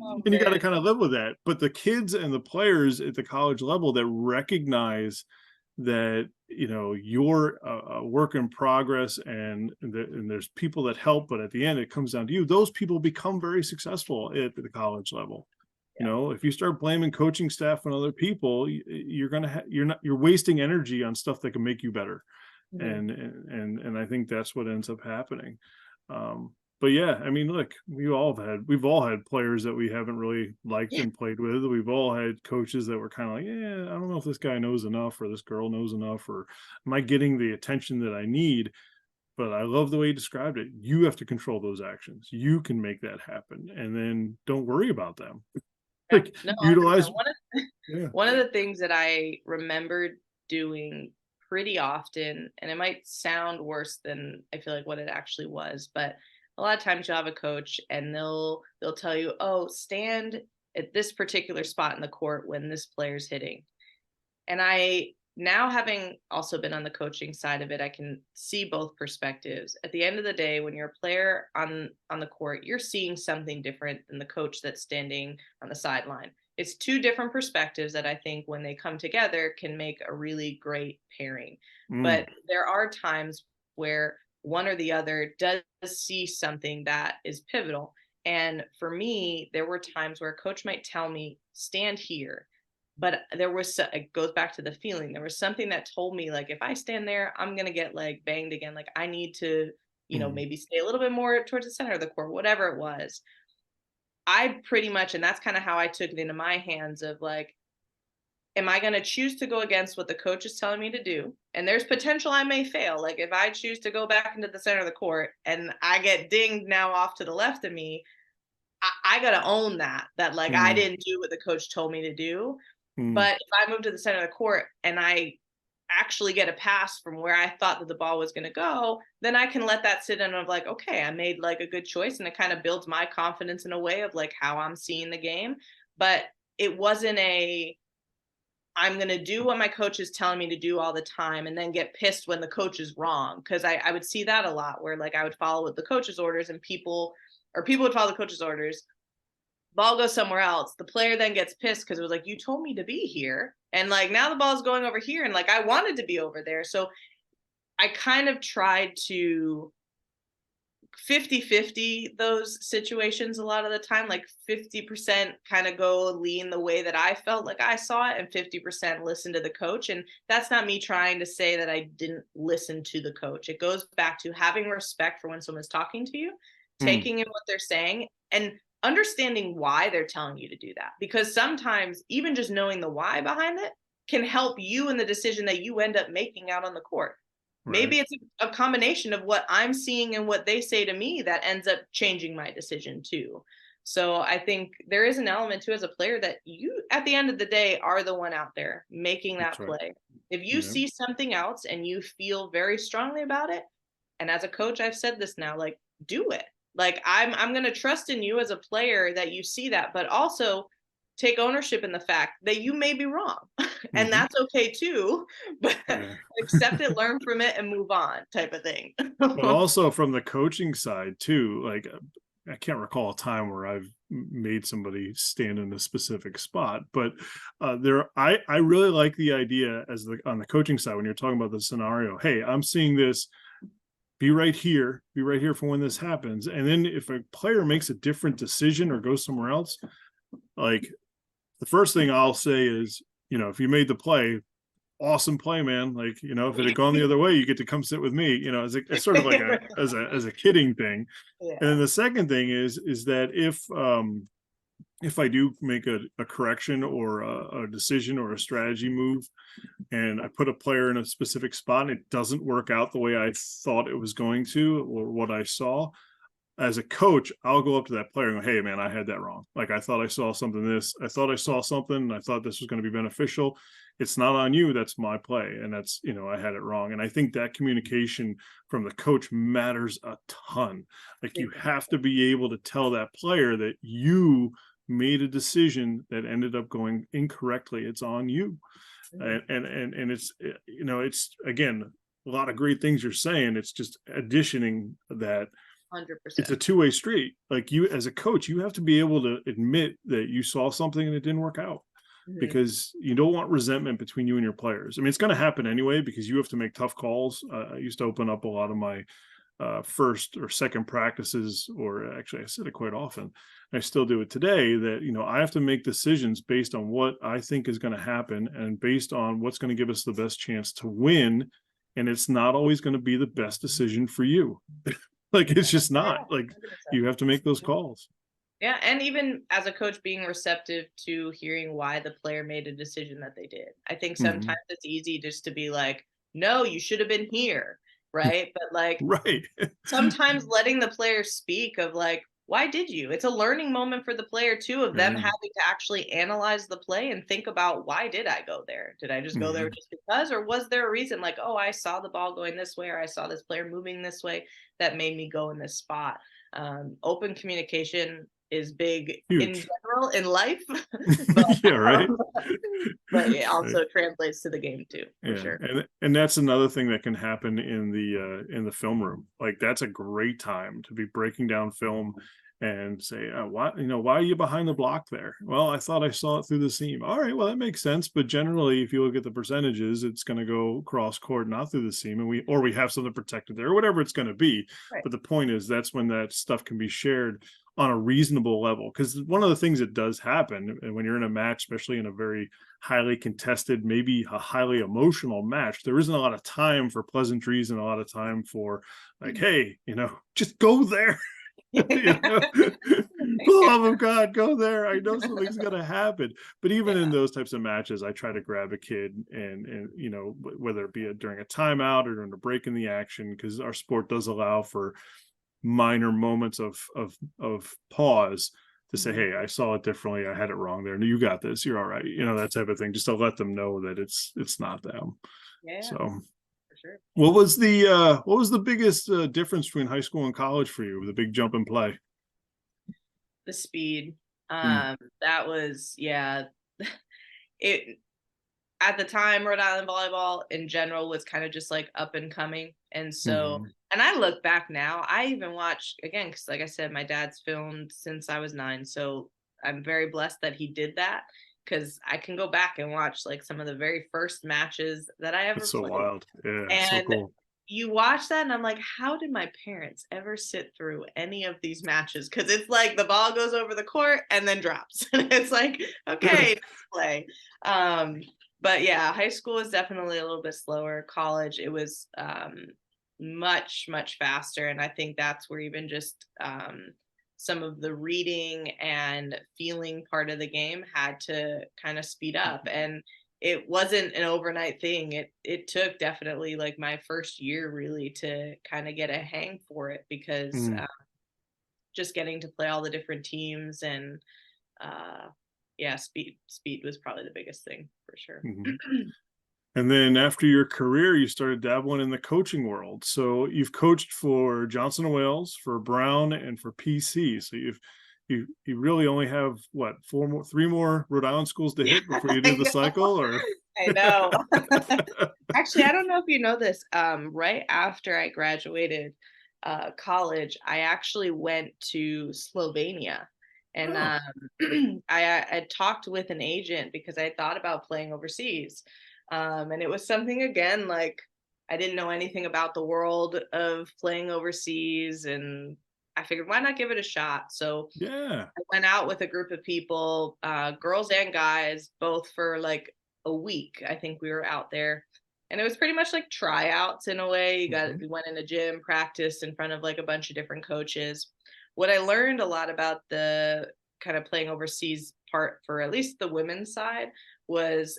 Oh, and you got to man. kind of live with that. But the kids and the players at the college level that recognize that, you're a work in progress, and there's people that help, but at the end it comes down to you. Those people become very successful at the college level. If you start blaming coaching staff and other people, you're wasting energy on stuff that can make you better. Mhm. And I think that's what ends up happening. But yeah, I mean, look, we've all had players that we haven't really liked Yeah. and played with. We've all had coaches that were kind of like, yeah, I don't know if this guy knows enough, or this girl knows enough, or am I getting the attention that I need? But I love the way you described it. You have to control those actions. You can make that happen, and then don't worry about them. Yeah. Like No, 100%. utilize. Yeah. One of the things that I remember doing pretty often, and it might sound worse than I feel like what it actually was, but a lot of times you'll have a coach and they'll tell you, "Oh, stand at this particular spot in the court when this player's hitting." And I now, having also been on the coaching side of it, I can see both perspectives. At the end of the day, when you're a player on the court, you're seeing something different than the coach that's standing on the sideline. It's two different perspectives that I think when they come together can make a really great pairing. Mm, But there are times where one or the other does see something that is pivotal. And for me, there were times where a coach might tell me, stand here, but it goes back to the feeling. There was something that told me, like, if I stand there, I'm gonna get like banged again. Like I need to, mm, maybe stay a little bit more towards the center of the court, whatever it was. I pretty much, and that's kind of how I took it into my hands of like, am I going to choose to go against what the coach is telling me to do? And there's potential I may fail. Like if I choose to go back into the center of the court and I get dinged now off to the left of me, I got to own that like I mm, didn't do what the coach told me to do. mm, But if I move to the center of the court and I actually get a pass from where I thought that the ball was going to go, then I can let that sit in of like, okay, I made like a good choice. And it kind of builds my confidence in a way of like how I'm seeing the game. But it wasn't I'm going to do what my coach is telling me to do all the time and then get pissed when the coach is wrong. Cause I would see that a lot where like I would follow with the coach's orders and people would follow the coach's orders, ball goes somewhere else. The player then gets pissed because it was like, you told me to be here. And like now the ball's going over here. And like I wanted to be over there. So I kind of tried to 50-50 those situations a lot of the time, like 50% kind of go lean the way that I felt like I saw it, and 50% listen to the coach. And that's not me trying to say that I didn't listen to the coach. It goes back to having respect for when someone's talking to you, mm. taking in what they're saying, and understanding why they're telling you to do that. Because sometimes even just knowing the why behind it can help you in the decision that you end up making out on the court. Right. Maybe it's a combination of what I'm seeing and what they say to me that ends up changing my decision too. So I think there is an element too as a player that you, at the end of the day, are the one out there making That's that right. play. If you Yeah. see something else and you feel very strongly about it, and as a coach, I've said this now, like do it. Like I'm going to trust in you as a player that you see that, but also take ownership in the fact that you may be wrong. And Hmm. that's okay too. But Yeah. accept it, learn from it, and move on, type of thing. But also from the coaching side too, like I can't recall a time where I've made somebody stand in a specific spot, but I really like the idea as on the coaching side when you're talking about the scenario. Hey, I'm seeing this. Be right here for when this happens. And then if a player makes a different decision or goes somewhere else, like the first thing I'll say is, if you made the play, awesome play, man. Like, if it had gone the other way, you get to come sit with me, as sort of like as a kidding thing. And Yeah. then the second thing is that if I do make a correction or a decision or a strategy move, and I put a player in a specific spot and it doesn't work out the way I thought it was going to, or what I saw, as a coach, I'll go up to that player and go, "Hey, man, I had that wrong. Like, I thought I saw something. I thought I saw something. And I thought this was going to be beneficial. It's not on you. That's my play. And that's, I had it wrong." And I think that communication from the coach matters a ton. Like, you have to be able to tell that player that you made a decision that ended up going incorrectly. It's on you. Mhm. And it's, it's, again, a lot of great things you're saying. It's just additioning that it's 100%. a two-way street. Like, you as a coach, you have to be able to admit that you saw something and it didn't work out, Mhm. because you don't want resentment between you and your players. I mean, it's going to happen anyway, because you have to make tough calls. I used to open up a lot of my first or second practices, or actually I said it quite often. I still do it today, that, I have to make decisions based on what I think is going to happen and based on what's going to give us the best chance to win. And it's not always going to be the best decision for you. Like, it's just not. Yeah, Like, 100%. you have to make those calls. Yeah, and even as a coach, being receptive to hearing why the player made a decision that they did. I think Mhm. sometimes it's easy just to be like, "No, you should have been here," right? But like Right. sometimes letting the player speak of like, why did you? It's a learning moment for the player too, of them Yeah. having to actually analyze the play and think about, why did I go there? Did I just go there Mhm. just because, or was there a reason, like, oh, I saw the ball going this way, or I saw this player moving this way that made me go in this spot. Open communication is big in Huge. general in life, but Yeah, right? um, but it Right. also translates to the game too, for Yeah, sure. and that's another thing that can happen in the film room. Like, that's a great time to be breaking down film and say, why are you behind the block there? Well, I thought I saw it through the seam. All right, well, that makes sense. But generally, if you look at the percentages, it's going to go cross court, not through the seam, and we have something protected there, or whatever it's going to be. Right. But the point is, that's when that stuff can be shared on a reasonable level. Because one of the things that does happen, and when you're in a match, especially in a very highly contested, maybe a highly emotional match, there isn't a lot of time for pleasantries and a lot of time for, like, "Hey, just go there." you know, For the love of God, go there. I know something's gonna happen. But even in Yeah. those types of matches, I try to grab a kid, and whether it be during a timeout or during a break in the action, because our sport does allow for minor moments of pause to say, Mhm. "Hey, I saw it differently. I had it wrong there. You got this. You're all right." That type of thing, just to let them know that it's not them. Yeah, So, for sure. what was the biggest difference between high school and college for you? The big jump in play. The speed. Mm, That was, yeah. It at the time, Rhode Island volleyball in general was kind of just like up and coming. And so, mhm. and I look back now, I even watch again, because like I said, my dad's filmed since I was 9. So I'm very blessed that he did that, because I can go back and watch like some of the very first matches that I That's ever so played. wild. Yeah, so And cool. you watch that and I'm like, how did my parents ever sit through any of these matches? Because it's like the ball goes over the court and then drops. And it's like, okay, next play. Um, but yeah, high school is definitely a little bit slower. College, it was much, much faster. And I think that's where even just some of the reading and feeling part of the game had to kind of speed up. And it wasn't an overnight thing. It took definitely like my first year really to kind of get a hang for it, because Mm, just getting to play all the different teams and uh, yeah, speed was probably the biggest thing for sure. mhm. And then after your career, you started dabbling in the coaching world. So you've coached for Johnson and Wales, for Brown, and for PC. So you really only have what, 3 more Rhode Island schools to Yeah, hit before you I do the know. cycle, or I know. Actually, I don't know if you know this. Right after I graduated college, I actually went to Slovenia, and oh I had talked with an agent because I thought about playing overseas, and it was something again like I didn't know anything about the world of playing overseas, and I figured why not give it a shot. So yeah, I went out with a group of people, girls and guys, both for like a week. I think we were out there, and it was pretty much like tryouts in a way. Mhm. We went in a gym, practiced in front of like a bunch of different coaches. What I learned a lot about the kind of playing overseas part for at least the women's side was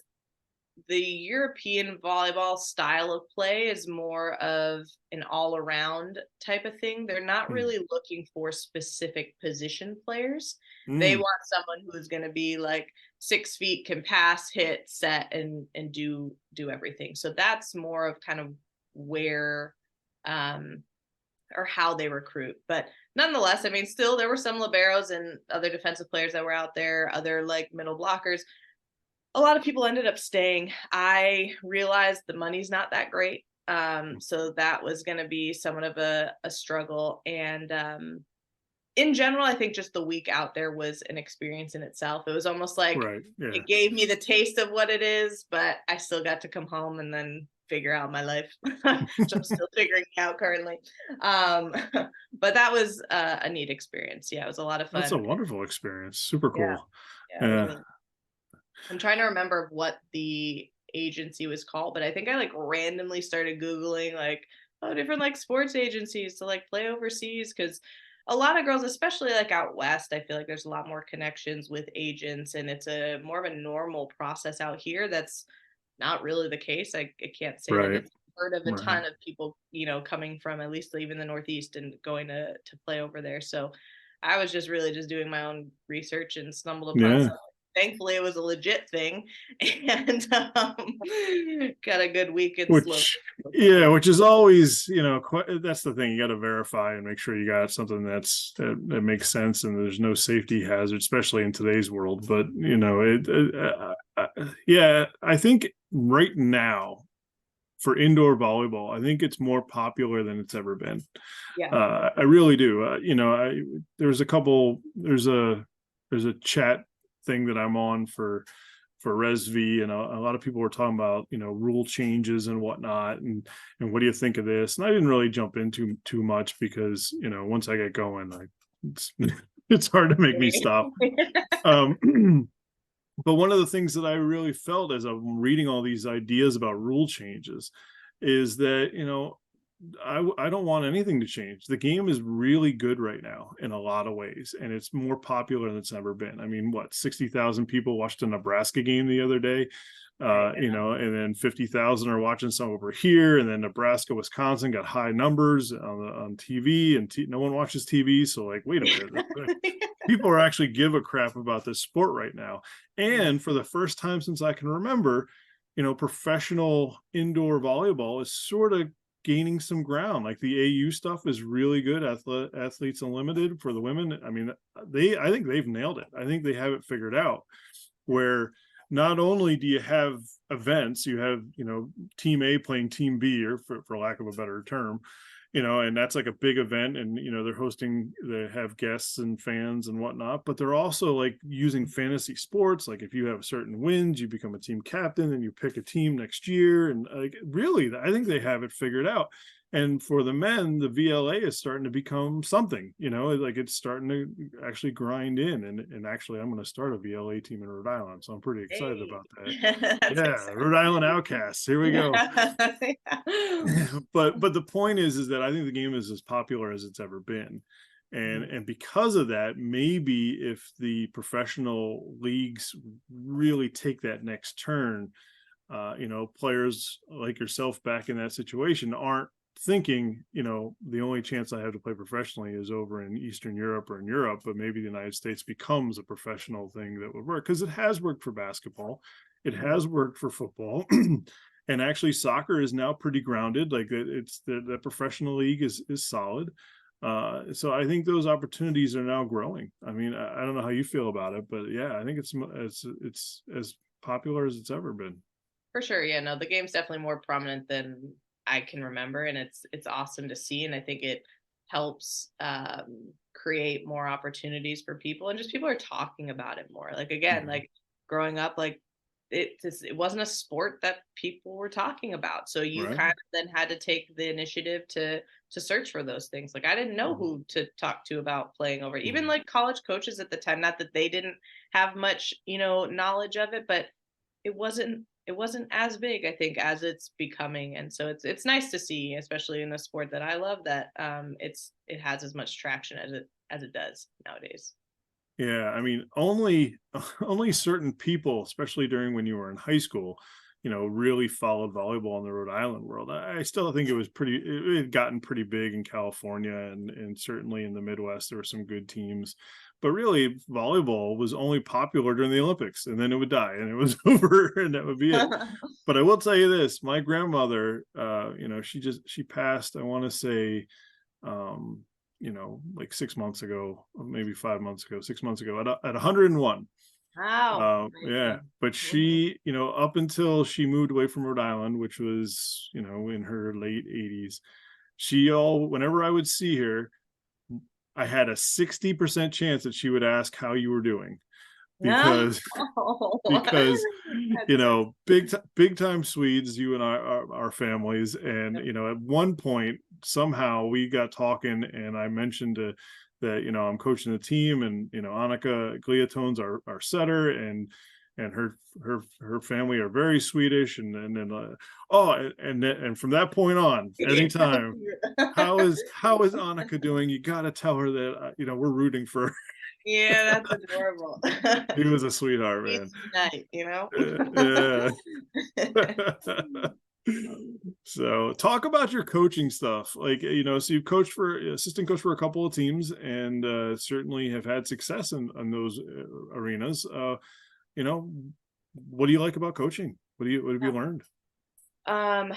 the European volleyball style of play is more of an all around type of thing. They're not Mm. really looking for specific position players. They Mm. want someone who's going to be like 6 feet, can pass, hit, set, and do everything. So that's more of kind of where um or how they recruit. But nonetheless, I mean, still there were some liberos and other defensive players that were out there, other like middle blockers. A lot of people ended up staying. I realized the money's not that great. So that was going to be somewhat of a struggle. And in general, I think just the week out there was an experience in itself. It was almost like Right. Yeah. it gave me the taste of what it is, but I still got to come home and then figure out my life, which I'm still figuring out currently. Um, but that was a neat experience. Yeah, it was a lot of That's a fun. wonderful experience. Super Yeah, cool. yeah, it was Yeah. really. I'm trying to remember what the agency was called, but I think I like randomly started Googling like, oh, different like sports agencies to like play overseas, because a lot of girls, especially like out west, I feel like there's a lot more connections with agents, and it's a more of a normal process out here. That's not really the case. I can't say that Right. it's heard of a Right. ton of people, coming from at least even the Northeast and going to play over there. So I was just really just doing my own research and stumbled upon Yeah. something. Thankfully, it was a legit thing, and got a good week and slow. Which, yeah, which is always, that's the thing. You got to verify and make sure you got something that makes sense and there's no safety hazard, especially in today's world. But yeah, I think right now for indoor volleyball, I think it's more popular than it's ever been. Yeah. I really do. There's a couple. There's a chat thing that I'm on for ResV, and a lot of people were talking about rule changes and whatnot, and what do you think of this? And I didn't really jump into too much because once I get going, it's it's hard to make me stop. Um, but one of the things that I really felt as I'm reading all these ideas about rule changes is that I don't want anything to change. The game is really good right now in a lot of ways, and it's more popular than it's ever been. I mean, what 60,000 people watched a Nebraska game the other day, Right. and then 50,000 are watching some over here, and then Nebraska, Wisconsin got high numbers on TV, and no one watches TV. So, like, wait a minute, people are actually give a crap about this sport right now, Mhm. and for the first time since I can remember, professional indoor volleyball is sort of gaining some ground. Like the AU stuff is really good. Athletes Unlimited for the women. I mean, I think they've nailed it. I think they have it figured out. Where not only do you have events, you have Team A playing Team B, or for lack of a better term, and that's like a big event, and they're hosting, they have guests and fans and whatnot, but they're also like using fantasy sports. Like if you have certain wins, you become a team captain and you pick a team next year, and like really I think they have it figured out. And for the men, the VLA is starting to become something, like it's starting to actually grind in, and actually I'm going to start a VLA team in Rhode Island, so I'm pretty excited Hey, about that. that's Yeah, exciting. Rhode Island Outcasts, here we go. Yeah. But the point is that I think the game is as popular as it's ever been, and Mhm. and because of that, maybe if the professional leagues really take that next turn, players like yourself back in that situation aren't thinking, the only chance I have to play professionally is over in Eastern Europe or in Europe, but maybe the United States becomes a professional thing that would work, because it has worked for basketball, it Mhm. has worked for football. And actually soccer is now pretty grounded. Like it's the professional league is solid. So I think those opportunities are now growing. I mean, I don't know how you feel about it, but yeah, I think it's as popular as it's ever been. For sure. Yeah, no, the game's definitely more prominent than I can remember, and it's awesome to see, and I think it helps create more opportunities for people, and just people are talking about it more. Like again, Mhm. like growing up, like it wasn't a sport that people were talking about, so you Right. kind of then had to take the initiative to search for those things. Like I didn't know Mhm. who to talk to about playing over, even Mhm. like college coaches at the time. Not that they didn't have much knowledge of it, but it wasn't it wasn't as big, I think, as it's becoming. And so it's nice to see, especially in the sport that I love, that it has as much traction as it does nowadays. Yeah, I mean, only only certain people, especially during when you were in high school, really followed volleyball in the Rhode Island world. I still think it was it had gotten pretty big in California and certainly in the Midwest there were some good teams. But really, volleyball was only popular during the Olympics, and then it would die, and it was over, and that would be it. But I will tell you this: my grandmother, she passed. I want to say um, like 6 months ago, or maybe 5 months ago, 6 months ago at 101. Wow. Yeah, Amazing. but Mhm. she, up until she moved away from Rhode Island, which was, in her late 80s, whenever I would see her, I had a 60% chance that she would ask how you were doing No. because because That's so big time Swedes, you and I are our families, and sweet. at one point somehow we got talking, and I mentioned that I'm coaching the team, and Annika Gliottone's our setter, and her family are very Swedish, and then and from that point on, anytime how is Annika doing? You got to tell her that we're rooting for her. Yeah, that's adorable. He was a sweetheart, man. Peace unite, you know? Yeah. So talk about your coaching stuff. Like, so you've coached for assistant coach for a couple of teams and certainly have had success in those arenas. You know, what do you like about coaching? What have you learned? Um,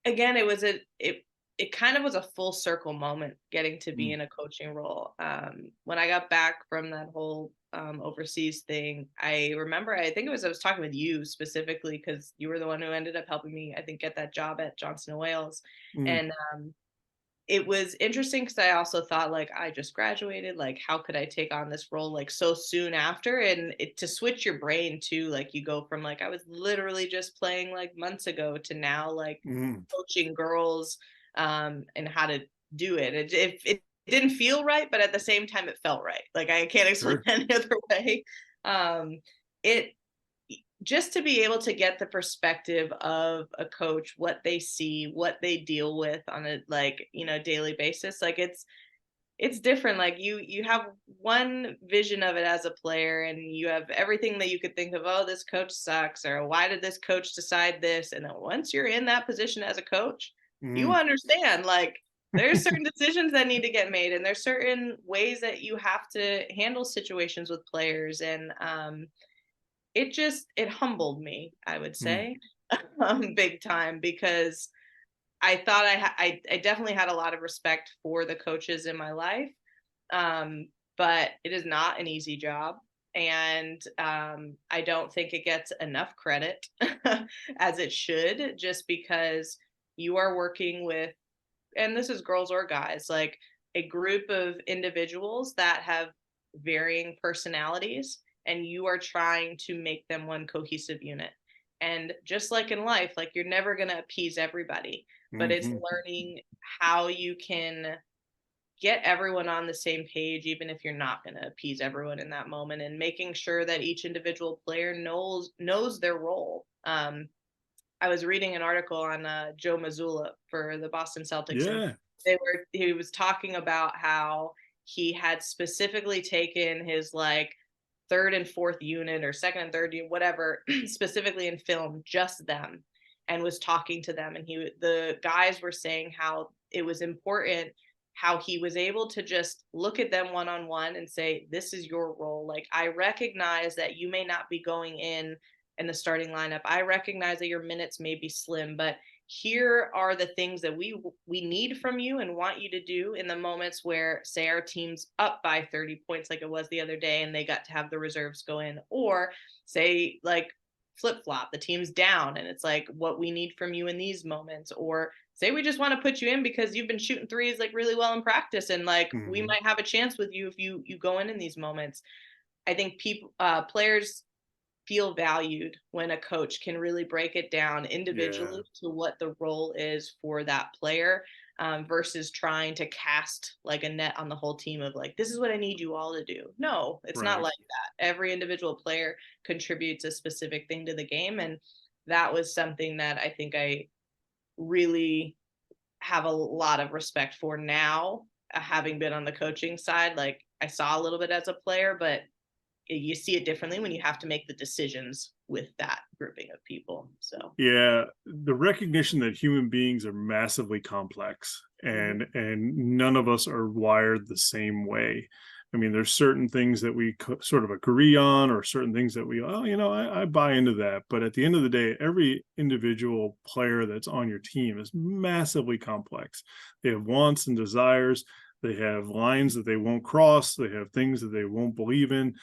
Again, it kind of was a full circle moment getting to be Mm, in a coaching role. When I got back from that whole overseas thing, I remember I was talking with you specifically because you were the one who ended up helping me, I think, get that job at Johnson and Wales. mm, And it was interesting because I also thought, like, I just graduated, like, how could I take on this role like so soon after? And to switch your brain too, like, you go from like I was literally just playing like months ago to now like mm, coaching girls and how to do it. It didn't feel right, but at the same time it felt right. Like, I can't explain sure. it any other way. It Just to be able to get the perspective of a coach, what they see, what they deal with on a, like, daily basis, like, it's different. Like, you have one vision of it as a player, and you have everything that you could think of. Oh, this coach sucks, or why did this coach decide this? And then once you're in that position as a coach, you Mm. understand, like, there's certain decisions that need to get made, and there's certain ways that you have to handle situations with players. And it humbled me, I would Mm. say, big time, because I thought I definitely had a lot of respect for the coaches in my life, but it is not an easy job, and I don't think it gets enough credit as it should, just because you are working with, and this is girls or guys, like, a group of individuals that have varying personalities, and you are trying to make them one cohesive unit. And just like in life, like, you're never going to appease everybody, but it's Mhm. learning how you can get everyone on the same page, even if you're not going to appease everyone in that moment, and making sure that each individual player knows their role. I was reading an article on Joe Mazzulla for the Boston Celtics, and Yeah. he was talking about how he had specifically taken his, like, third and fourth unit, or second and third unit, whatever, specifically in film, just them, and was talking to them. And the guys were saying how it was important, how he was able to just look at them one on one and say, "This is your role. Like, I recognize that you may not be going in the starting lineup. I recognize that your minutes may be slim, but here are the things that we need from you and want you to do in the moments where, say, our team's up by 30 points, like it was the other day, and they got to have the reserves go in, or say, like, flip flop, the team's down, and it's like, what we need from you in these moments, or say we just want to put you in because you've been shooting threes like really well in practice, and like we Mhm. might have a chance with you if you go in these moments." I think people players feel valued when a coach can really break it down Yeah. individually to what the role is for that player, versus trying to cast like a net on the whole team of, like, this is what I need you all to do. No, it's not Right. like that. Every individual player contributes a specific thing to the game, and that was something that I think I really have a lot of respect for now, having been on the coaching side. Like, I saw a little bit as a player, but you see it differently when you have to make the decisions with that grouping of people. So, Yeah, the recognition that human beings are massively complex, mhm. and none of us are wired the same way. I mean, there's certain things that we sort of agree on, or certain things that we, oh, I buy into that. But at the end of the day, every individual player that's on your team is massively complex. They have wants and desires. They have lines that they won't cross. They have things that they won't believe in.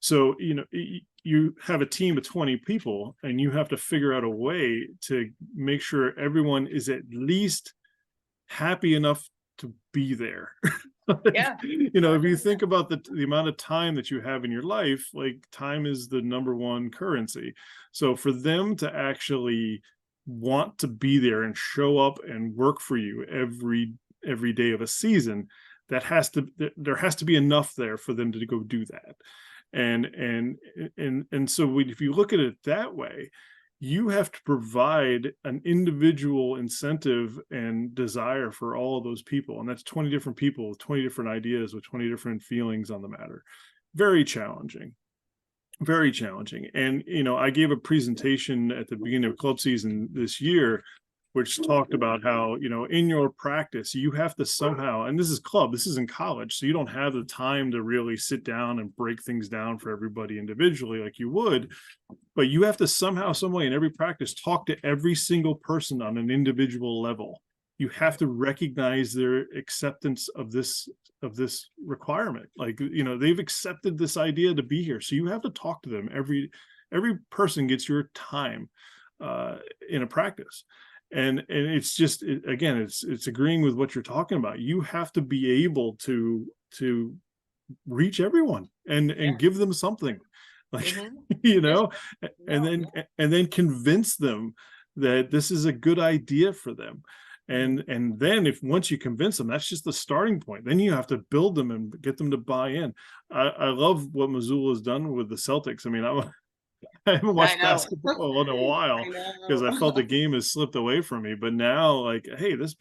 So, you have a team of 20 people, and you have to figure out a way to make sure everyone is at least happy enough to be there. Like, Yeah, if you 100%. think about the amount of time that you have in your life, like, time is the number one currency. So for them to actually want to be there and show up and work for you every day of a season, there has to be enough there for them to go do that. And so if you look at it that way, you have to provide an individual incentive and desire for all of those people, and that's 20 different people with 20 different ideas, with 20 different feelings on the matter. Very challenging. Very challenging. And I gave a presentation at the beginning of club season this year, which talked about how, in your practice, you have to somehow, and this is club, this isn't college, so you don't have the time to really sit down and break things down for everybody individually like you would, but you have to somehow, some way, in every practice, talk to every single person on an individual level. You have to recognize their acceptance of this requirement. Like, they've accepted this idea to be here, so you have to talk to them. Every person gets your time in a practice. And it's just, again, it's agreeing with what you're talking about. You have to be able to reach everyone and Yeah. give them something, like, Hmm. you Just know and no. then and then convince them that this is a good idea for them. Mhm. And then, if once you convince them, that's just the starting point. Then you have to build them and get them to buy in. I love what Missoula has done with the Celtics. I mean, I haven't I watched know. basketball in a I while because know. I felt the game has slipped away from me. But now, like, hey, this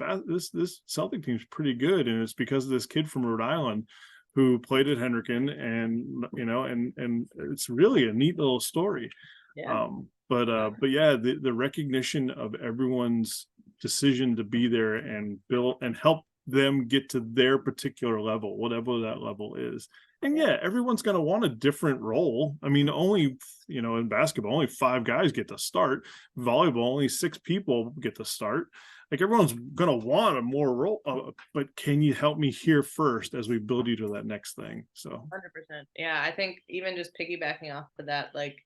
Celtic team's pretty good, and it's because of this kid from Rhode Island who played at Hendricken, and it's really a neat little story. Yeah. But yeah, the recognition of everyone's decision to be there and build and help them get to their particular level, whatever that level is. And Yeah. yeah, everyone's going to want a different role. I mean, only, in basketball, only 5 guys get to start. Volleyball, only 6 people get to start. Like, everyone's going to want a more role, but can you help me here first as we build you to that next thing? So, 100%. Yeah, I think even just piggybacking off of that, like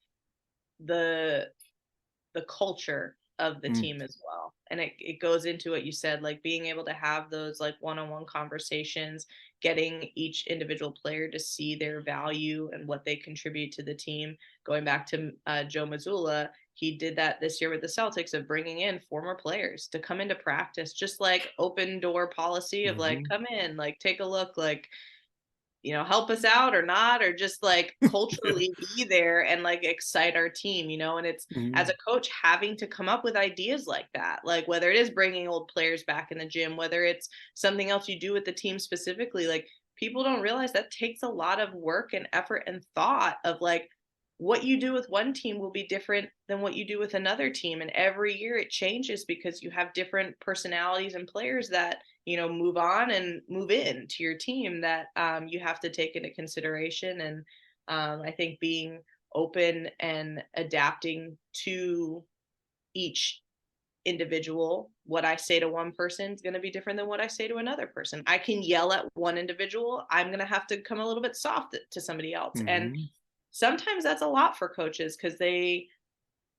the the culture of the mm, team as well. And it goes into what you said, like being able to have those like one-on-one conversations, getting each individual player to see their value and what they contribute to the team. Going back to Joe Mazzulla, he did that this year with the Celtics of bringing in former players to come into practice, just like open door policy of like, mhm. come in, like take a look, like help us out or not, or just like Yeah. culturally be there and like excite our team, and it's as Mhm. a coach having to come up with ideas like that, like whether it is bringing old players back in the gym, whether it's something else you do with the team specifically, like people don't realize that takes a lot of work and effort and thought of like what you do with one team will be different than what you do with another team, and every year it changes because you have different personalities and players that move on and move in to your team that you have to take into consideration. And I think being open and adapting to each individual, what I say to one person is going to be different than what I say to another person. I can yell at one individual, I'm going to have to come a little bit soft to somebody else. And Mhm. sometimes that's a lot for coaches because they,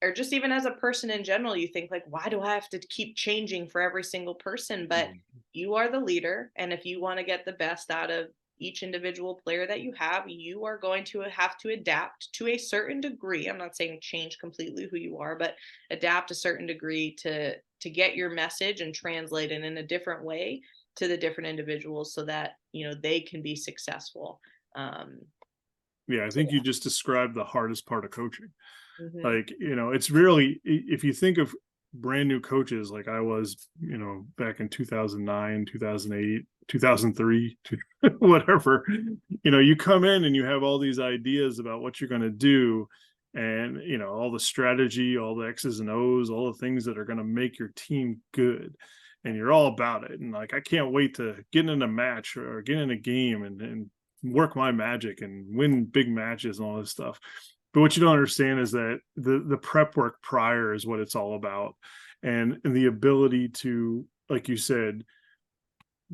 or just even as a person in general, you think like, why do I have to keep changing for every single person? But Mhm. you are the leader, and if you want to get the best out of each individual player that you have, you are going to have to adapt to a certain degree. I'm not saying change completely who you are, but adapt a certain degree to get your message and translate it in a different way to the different individuals so that they can be successful. um, Yeah, I think you just described the hardest part of coaching. Mhm. Like, it's really, if you think of brand new coaches like I was, back in 2009, 2008, 2003, whatever, you come in and you have all these ideas about what you're going to do, and, all the strategy, all the X's and O's, all the things that are going to make your team good. And you're all about it. And like, I can't wait to get in a match or get in a game and work my magic and win big matches and all this stuff. But what you don't understand is that the prep work prior is what it's all about, and the ability to, like you said,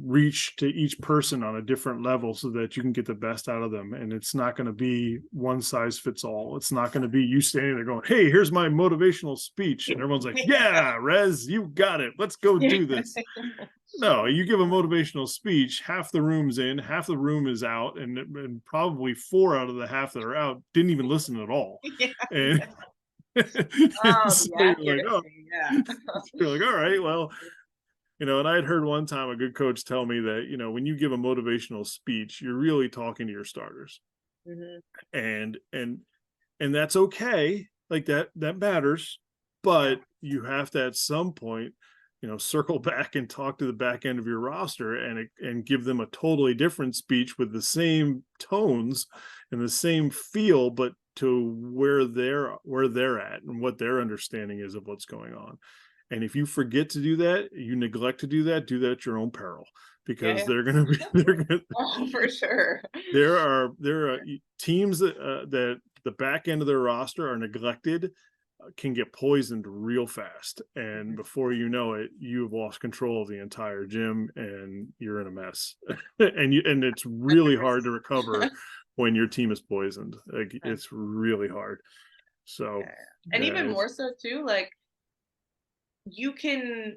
reach to each person on a different level so that you can get the best out of them. And it's not going to be one size fits all. It's not going to be you standing there going, "Hey, here's my motivational speech," and everyone's like, "Yeah, Rez, you got it. Let's go do this." No, you give a motivational speech, half the room's in, half the room is out, and probably four out of the half that are out didn't even listen at all. Yeah. And, Oh, so the you're like, oh, accuracy, yeah. you're like, all right, well, and I had heard one time a good coach tell me that, when you give a motivational speech, you're really talking to your starters. Mhm. And that's okay. Like that matters, Yeah. but you have to at some point, circle back and talk to the back end of your roster and give them a totally different speech with the same tones and the same feel, but to where they're at and what their understanding is of what's going on. And if you forget to do that, you neglect to do that at your own peril, Yeah, because yeah. they're going to be they're going Oh, for sure. there are teams that the back end of their roster are neglected, can get poisoned real fast, and Mhm. before you know it, you've lost control of the entire gym and you're in a mess. And it's really hard to recover 100%. when your team is poisoned. Like, it's really hard. So Yeah. And yeah, even more it's so too, like, you can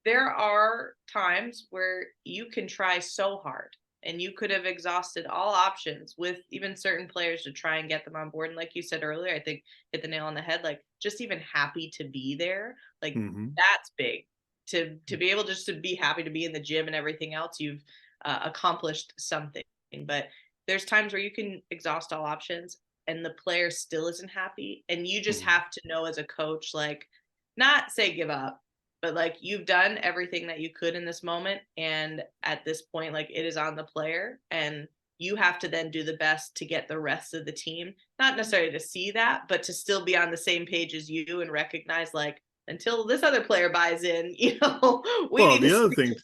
there are times where you can try so hard and you could have exhausted all options with even certain players to try and get them on board. And like you said earlier, I think hit the nail on the head. Like, just even happy to be there, like, mhm. that's big. To be able just to be happy to be in the gym and everything else, you've accomplished something. But there's times where you can exhaust all options and the player still isn't happy, and you just Mhm. have to know as a coach, like, not say give up, but like, you've done everything that you could in this moment, and at this point, like, it is on the player, and you have to then do the best to get the rest of the team not necessarily to see that, but to still be on the same page as you and recognize, like, until this other player buys in, we Well, need to the other stick thing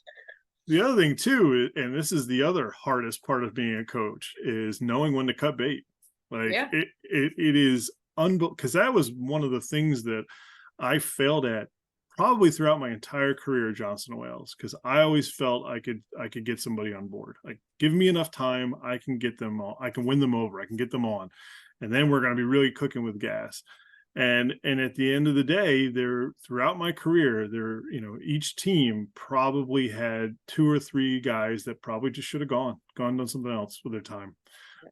the other thing too, and this is the other hardest part of being a coach, is knowing when to cut bait. Like, yeah. it is unbelievable, because that was one of the things that I failed at probably throughout my entire career at Johnson& Wales, because I always felt I could get somebody on board. Like, give me enough time, I can get them all, I can win them over, I can get them on, and then we're going to be really cooking with gas. And at the end of the day, there throughout my career, each team probably had two or three guys that probably just should have gone done something else with their time.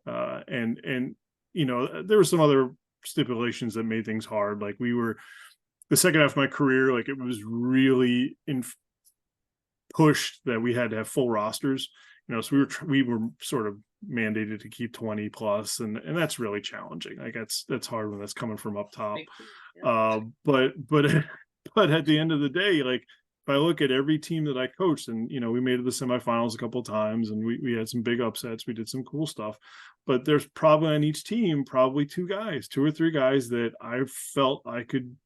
And there were some other stipulations that made things hard. Like, we were the second half of my career, like, it was really pushed that we had to have full rosters. So we were sort of mandated to keep 20 plus, and that's really challenging. Like, that's hard when that's coming from up top. Big team, yeah. But but at the end of the day, like, if I look at every team that I coached, and we made it to the semifinals a couple of times, and we had some big upsets, we did some cool stuff, but there's probably on each team probably two or three guys that I felt I could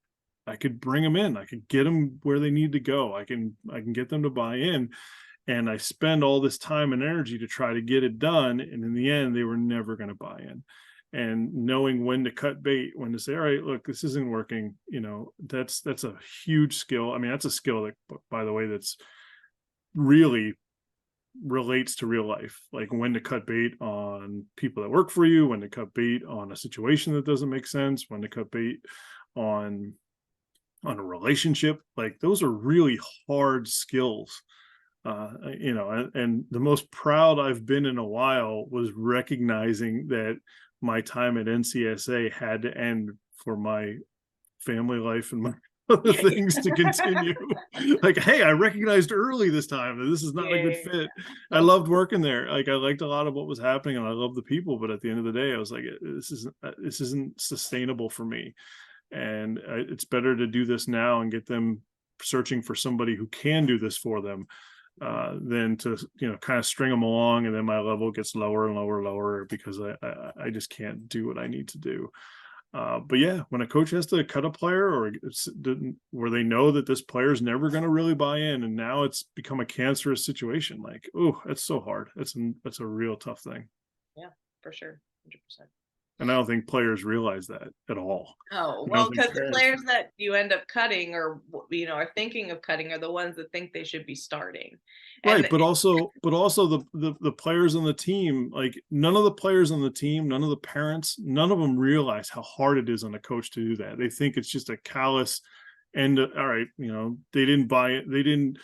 bring them in. I could get them where they need to go. I can get them to buy in. And I spend all this time and energy to try to get it done. And in the end, they were never going to buy in. And knowing when to cut bait, when to say, all right, look, this isn't working, that's a huge skill. I mean, that's a skill that, by the way, that's really relates to real life. Like, when to cut bait on people that work for you, when to cut bait on a situation that doesn't make sense, when to cut bait on a relationship. Like, those are really hard skills. And the most proud I've been in a while was recognizing that my time at NCSA had to end for my family life and the things to continue. Like, hey, I recognized early this time that this is not a good Yeah. fit. I loved working there. Like, I liked a lot of what was happening, and I loved the people. But at the end of the day, I was like, this isn't sustainable for me, and it's better to do this now and get them searching for somebody who can do this for them, than to kind of string them along, and then my level gets lower and lower and lower because I just can't do what I need to do. But yeah, when a coach has to cut a player, or where they know that this player is never going to really buy in, and now it's become a cancerous situation, like, oh, that's so hard. That's a real tough thing. Yeah, for sure. 100%. And I don't think players realize that at all. Oh, I don't well, think because the parents. players that you end up cutting or, are thinking of cutting are the ones that think they should be starting. Right, And but also the players on the team, like, none of the players on the team, none of the parents, none of them realize how hard it is on a coach to do that. They think it's just a callous, and all right, they didn't buy it. They didn't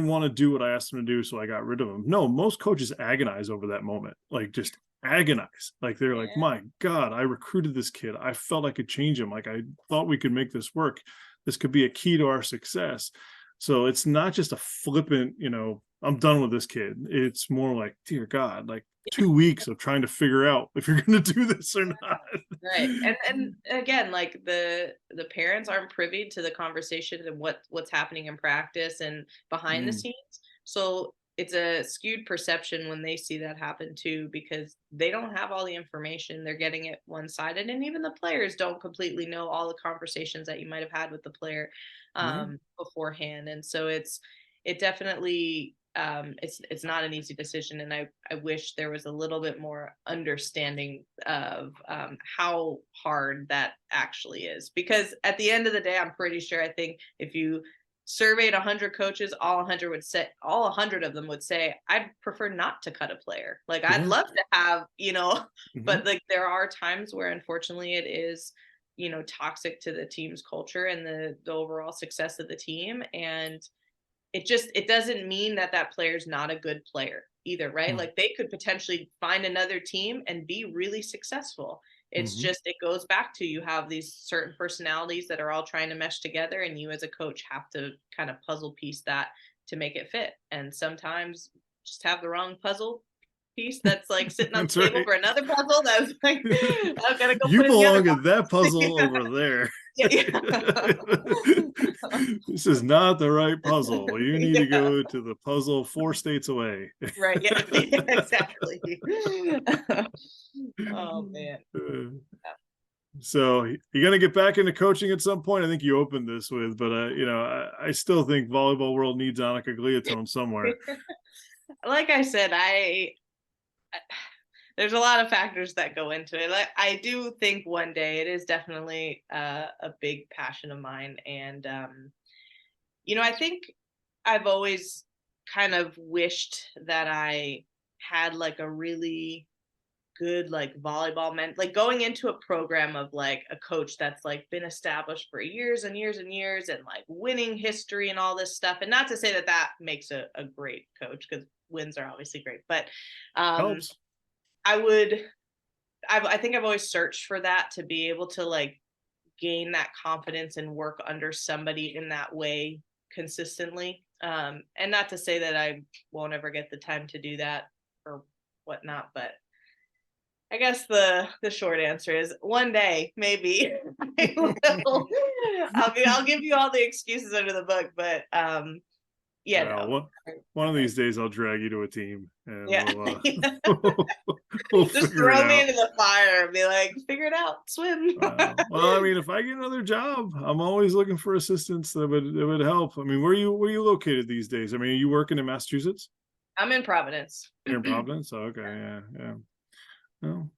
want to do what I asked them to do, so I got rid of them. No, most coaches agonize over that moment, like, just agonize. Like, they're like, yeah, my God, I recruited this kid. I felt I could change him. Like, I thought we could make this work. This could be a key to our success. So it's not just a flippant, I'm done with this kid. It's more like, dear God, like 2 weeks of trying to figure out if you're going to do this or not. right. And again, like the parents aren't privy to the conversation and what's happening in practice and behind the Mm, scenes. So it's a skewed perception when they see that happen too, because they don't have all the information. They're getting it one-sided, and even the players don't completely know all the conversations that you might have had with the player right. beforehand. And so it definitely it's not an easy decision, and I wish there was a little bit more understanding of how hard that actually is, because at the end of the day, I'm pretty sure, I think if you surveyed 100 coaches, all 100 of them would say, I'd prefer not to cut a player. Like, I'd Yeah. love to have, Hmm. but like there are times where unfortunately it is, toxic to the team's culture and the overall success of the team. And it doesn't mean that that player's not a good player either, right? Like, they could potentially find another team and be really successful. It's Hmm. just, it goes back to, you have these certain personalities that are all trying to mesh together, and you as a coach have to kind of puzzle piece that to make it fit. And sometimes just have the wrong puzzle piece that's like sitting on That's the table right. for another puzzle that's like, I've got to go You put in the other belong in that box. puzzle over there. Yeah, yeah. This is not the right puzzle. You need to Yeah. go to the puzzle 4 states away. Right. Yeah. Yeah, exactly. Oh man. Uh, So you're going to get back into coaching at some point. I think you opened this with, but I still think volleyball world needs Annika Gliottone somewhere. Like I said, there's a lot of factors that go into it. Like, I do think one day it is definitely a big passion of mine, and I think I've always kind of wished that I had like a really good like volleyball like going into a program of like a coach that's like been established for years and years and years, and like winning history and all this stuff. And not to say that that makes a great coach, because wins are obviously great, but um Helps. I would I think I've always searched for that, to be able to like gain that confidence and work under somebody in that way consistently. And not to say that I won't ever get the time to do that or whatnot, but I guess the short answer is one day, maybe. I will. I'll give you all the excuses under the book, but yeah, Well, no. one of these days I'll drag you to a team, and Yeah. we'll Just figure it throw me out. into the fire and be like, figure it out, swim. Well, I mean, if I get another job, I'm always looking for assistance that would help. I mean, where are you located these days? I mean, are you working in Massachusetts? I'm in Providence. You're in Providence? Oh, okay, yeah, yeah. Well,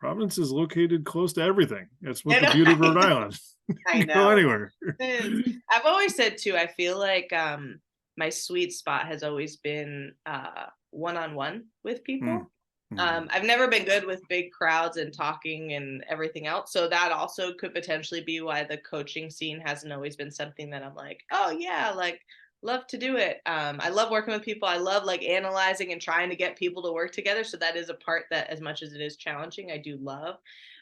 Providence is located close to everything. That's what I the know. beauty of Rhode Island. I You can go know. anywhere. It is. I've always said too, I feel like my sweet spot has always been one-on-one with Mm, people. mhm. I've never been good with big crowds and talking and everything else. So that also could potentially be why the coaching scene hasn't always been something that I'm like, oh yeah, like love to do it. I love working with people. I love like analyzing and trying to get people to work together. So that is a part that, as much as it is challenging, I do love.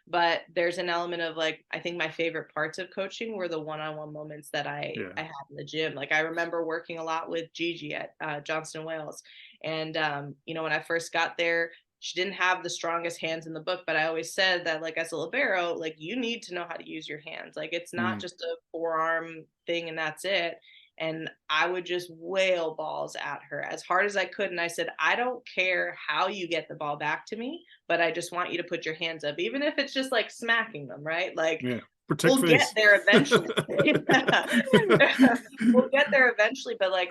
But there's an element of like, I think my favorite parts of coaching were the one-on-one moments that I Yeah. had in the gym. Like I remember working a lot with Gigi at Johnston Wales, and when I first got there, she didn't have the strongest hands in the book, but I always said that like as a libero, like you need to know how to use your hands. Like it's not Mm. just a forearm thing and that's it. And I would just wail balls at her as hard as I could. And I said, I don't care how you get the ball back to me, but I just want you to put your hands up, even if it's just like smacking them, right? Like Yeah. Protect we'll get face. there eventually. We'll get there eventually, but like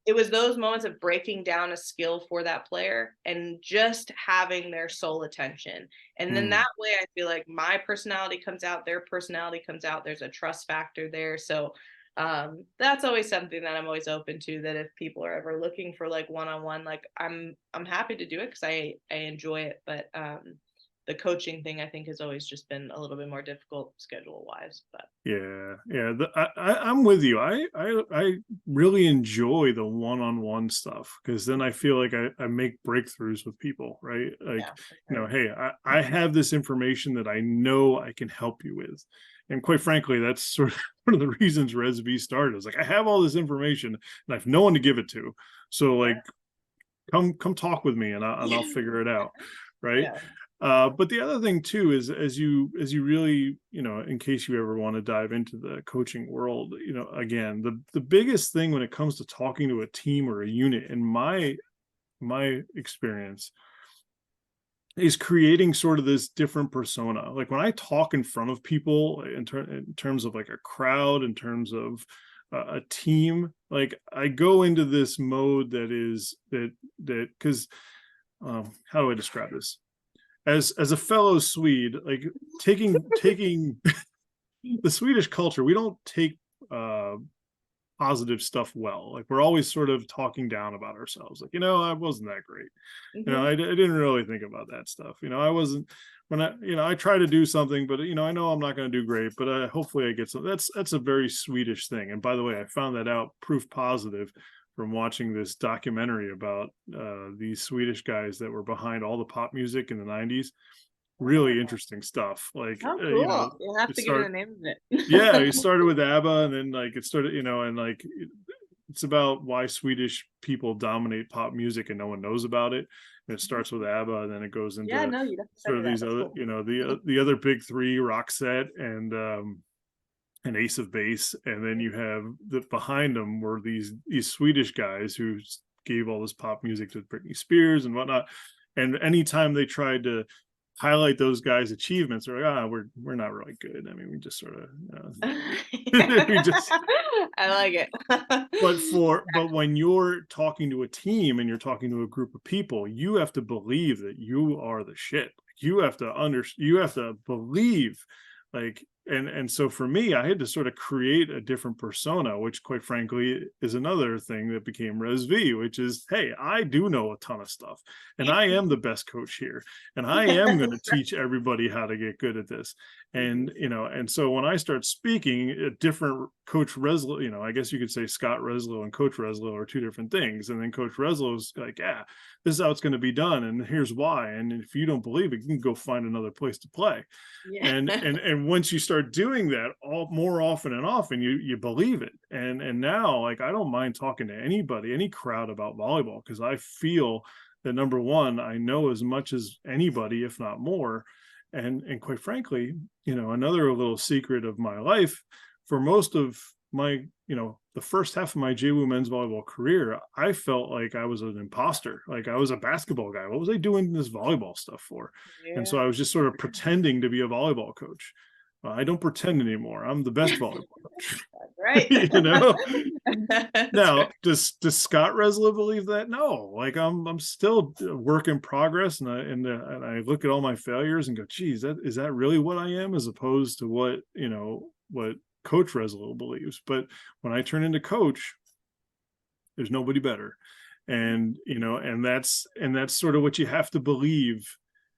it was those moments of breaking down a skill for that player and just having their sole attention. And then Mm. that way I feel like my personality comes out, their personality comes out. There's a trust factor there. So that's always something that I'm always open to, that if people are ever looking for like one-on-one, like I'm happy to do it because I enjoy it. But the coaching thing I think has always just been a little bit more difficult schedule wise. But Yeah, yeah. I'm with you. I really enjoy the one-on-one stuff because then I feel like I make breakthroughs with people, right? Like, yeah, for sure. hey, I have this information that I know I can help you with. And quite frankly, that's sort of one of the reasons ResV started. Is like I have all this information and I have no one to give it to. So Yeah. like come talk with me and I'll figure it out, right? Yeah. But the other thing too is as you really, in case you ever want to dive into the coaching world, again, the biggest thing when it comes to talking to a team or a unit, in my experience, is creating sort of this different persona. Like when I talk in front of people in terms of like a crowd, in terms of a team, like I go into this mode that because how do I describe this? As a fellow Swede, like taking the Swedish culture, we don't take uh positive stuff well. Like we're always sort of talking down about ourselves. Like, I wasn't that great. Hmm. I didn't really think about that stuff. I wasn't when I try to do something, but I know I'm not going to do great, but hopefully I get some. That's a very Swedish thing. And by the way, I found that out proof positive from watching this documentary about these Swedish guys that were behind all the pop music in the 90s. Really Oh, interesting stuff. Like, oh, cool. You'll have it to give me the started, name of yeah, he it. started with ABBA, and then like it started, and like it's about why Swedish people dominate pop music and no one knows about it. And it starts with ABBA, and then it goes Yeah, into no, you'd have to send sort me of that. these That's other, cool. the other big three, Roxette and Ace of Base, and then you have the behind them were these Swedish guys who gave all this pop music to Britney Spears and whatnot. And anytime they tried to highlight those guys' achievements, they're like, we're not really good. I mean, we just sort of we just I like it. but when you're talking to a team and you're talking to a group of people, you have to believe that you are the shit. You have to believe, like, and so for me, I had to sort of create a different persona, which quite frankly is another thing that became ResV, which is, hey, I do know a ton of stuff and I am the best coach here and I am going to teach everybody how to get good at this. And Mhm. and so when I start speaking, a different Coach Reslow, I guess you could say Scott Reslow and Coach Reslow are two different things. And then Coach Reslow's like, yeah, this is how it's going to be done, and here's why. And if you don't believe it, you can go find another place to play. Yeah. And once you start doing that all more often and often, you believe it. And now, like, I don't mind talking to anybody, any crowd about volleyball, because I feel that number one, I know as much as anybody, if not more. And quite frankly, another little secret of my life, for most of my, the first half of my JWU men's volleyball career, I felt like I was an imposter. Like I was a basketball guy. What was I doing this volleyball stuff for? And so Yeah. I was just sort of pretending to be a volleyball coach. I don't pretend anymore. I'm the best volleyball coach. Right. you know That's Now, right. does Scott Reslow believe that? No. Like I'm still a work in progress, and I look at all my failures and go, geez, is that really what I am, as opposed to what Coach Reslow believes. But when I turn into coach, there's nobody better. And that's sort of what you have to believe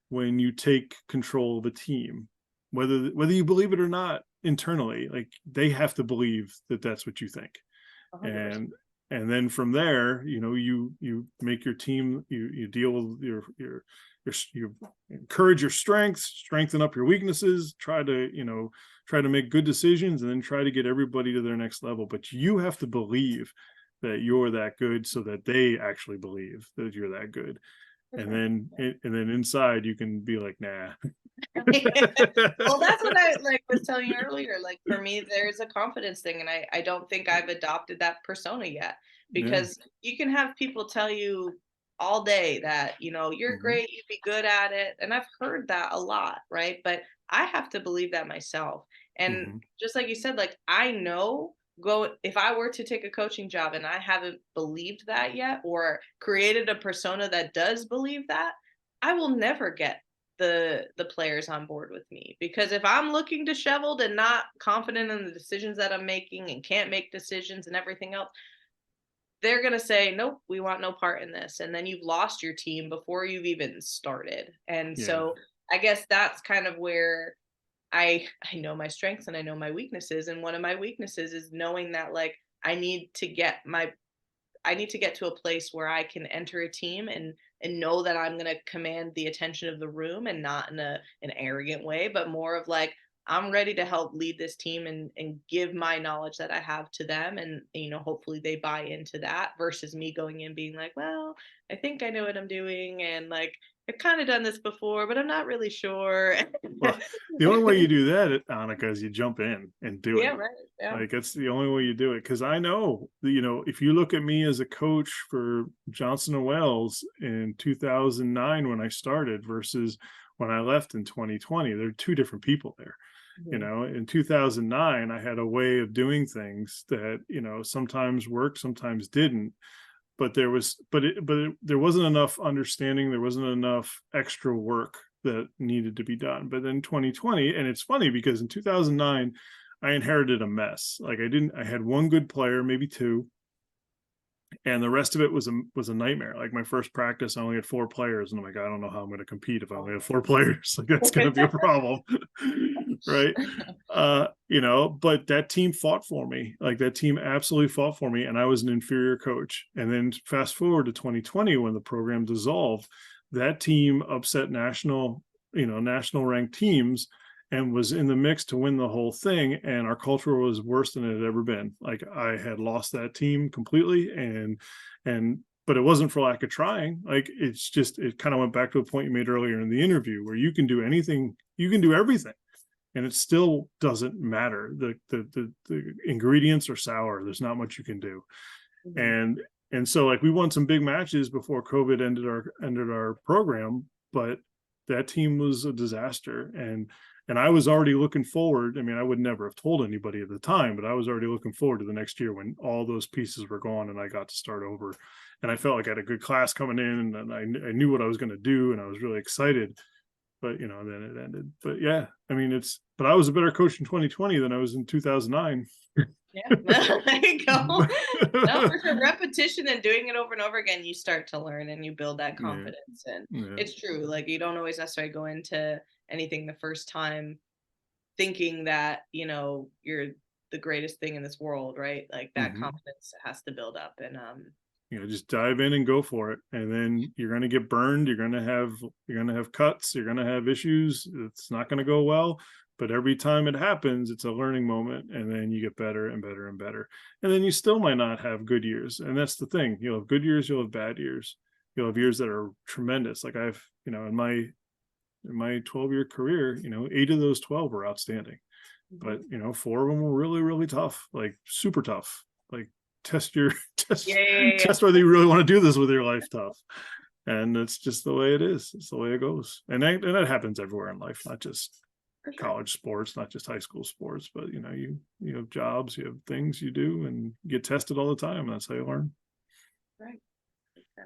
when you take control of a team, whether you believe it or not internally. Like they have to believe that that's what you think. 100%. And And then from there, you make your team, you deal with you encourage your strengths, strengthen up your weaknesses, try to make good decisions, and then try to get everybody to their next level. But you have to believe that you're that good so that they actually believe that you're that good. And then inside you can be like, nah. Well, that's what I was telling you earlier. Like for me, there's a confidence thing, and I don't think I've adopted that persona yet, Yeah. because you can have people tell you all day that you're Mm-hmm. great, you'd be good at it, and I've heard that a lot, right? But I have to believe that myself. And Mm-hmm. just like you said, like I know go if I were to take a coaching job and I haven't believed that yet, or created a persona that does believe that, I will never get the players on board with me, because if I'm looking disheveled and not confident in the decisions that I'm making and can't make decisions and everything else, they're going to say nope, we want no part in this, and then you've lost your team before you've even started. And Yeah. so I guess that's kind of where I know my strengths and I know my weaknesses, and one of my weaknesses is knowing that like I need to get to a place where I can enter a team and know that I'm going to command the attention of the room, and not in an arrogant way, but more of like I'm ready to help lead this team and give my knowledge that I have to them, and hopefully they buy into that, versus me going in being like, well, I think I know what I'm doing, and like I've kind of done this before, but I'm not really sure. Well, the only way you do that, Annika, is you jump in and do Yeah, it. right. Yeah. Like that's the only way you do it. Because I know, if you look at me as a coach for Johnson and Wales in 2009 when I started versus when I left in 2020, they're two different people there. Mhm. In 2009, I had a way of doing things that sometimes worked, sometimes didn't. There wasn't enough understanding. There wasn't enough extra work that needed to be done. But then 2020, and it's funny because in 2009, I inherited a mess. Like I had one good player, maybe two, and the rest of it was a nightmare. Like my first practice, I only had four players, and I'm like, I don't know how I'm going to compete if I only have four players. Like that's going to be a problem, right? But that team fought for me. Like that team absolutely fought for me, and I was an inferior coach. And then fast forward to 2020 when the program dissolved, that team upset national ranked teams and was in the mix to win the whole thing. And our culture was worse than it had ever been. Like I had lost that team completely, but it wasn't for lack of trying. Like it kind of went back to a point you made earlier in the interview where you can do anything, you can do everything, and it still doesn't matter. The ingredients are sour. There's not much you can do. Mhm. And so like we won some big matches before COVID ended our program, but that team was a disaster. And I was already looking forward. I mean, I would never have told anybody at the time, but I was already looking forward to the next year when all those pieces were gone and I got to start over. And I felt like I had a good class coming in, and I knew what I was going to do, and I was really excited. But then it ended. But yeah, I mean, but I was a better coach in 2020 than I was in 2009. Yeah, there you go. No, for sure. Repetition and doing it over and over again, you start to learn and you build that Yeah, confidence. And yeah. it's true. Like you don't always necessarily go into anything the first time thinking that, you're the greatest thing in this world, right? Like that Mm-hmm. confidence has to build up. And Just dive in and go for it, and then you're going to get burned. You're going to have cuts. You're going to have issues. It's not going to go well, but every time it happens, it's a learning moment, and then you get better and better and better. And then you still might not have good years, and that's the thing. You'll have good years. You'll have bad years. You'll have years that are tremendous. Like I've, in my 12-year career, 8 of those 12 were outstanding, but Mhm. 4 of them were really really tough, like super tough, like test your Yeah, test yeah, yeah, test whether you really want to do this with your life tough. And it's just the way it is. It's the way it goes. And that happens everywhere in life, not just for sure. college sports, not just high school sports, but you have jobs, you have things you do, and you get tested all the time. That's how you learn. Right. Yeah.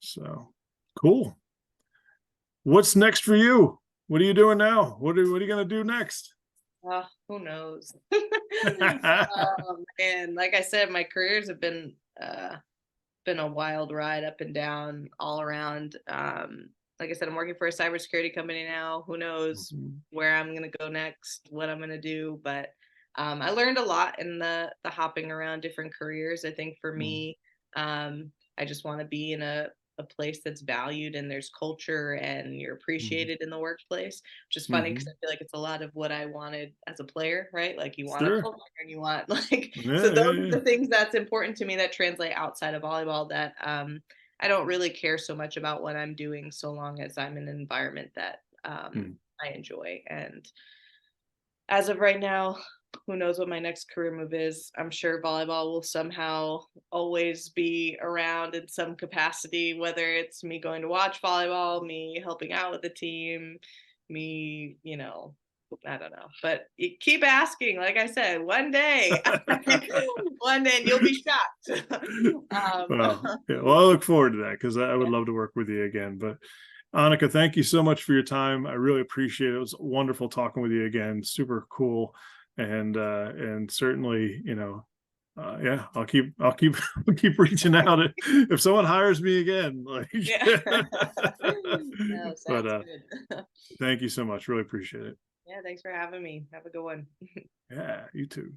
So cool. What's next for you? What are you doing now? What are you going to do next? Who knows? And like I said, my careers have been a wild ride up and down all around. Like I said, I'm working for a cybersecurity company now. Who knows Mhm. where I'm gonna go next, what I'm gonna do, but I learned a lot in the hopping around different careers. I think for Mm, me, I just want to be in a place that's valued and there's culture and you're mhm, appreciated in the workplace, which is funny because I mhm. feel like it's a lot of what I wanted as a player, right? Like you want a Sure. culture and you want like, so Yeah, those yeah, are yeah. the things that's important to me that translate outside of volleyball that I don't really care so much about what I'm doing so long as I'm in an environment that Mm. I enjoy. And as of right now, who knows what my next career move is? I'm sure volleyball will somehow always be around in some capacity, whether it's me going to watch volleyball, me helping out with the team, me, I don't know. But you keep asking, like I said, one day, one day, and you'll be shocked. Well, um, yeah, well, I look forward to that because I would love to work with you again. But Annika, thank you so much for your time. I really appreciate it. It was wonderful talking with you again. Super cool. And certainly, yeah, I'll keep I'll keep reaching out if someone hires me again. Like yeah. No, but sounds good. thank you so much. Really appreciate it. Yeah, thanks for having me. Have a good one. Yeah, you too.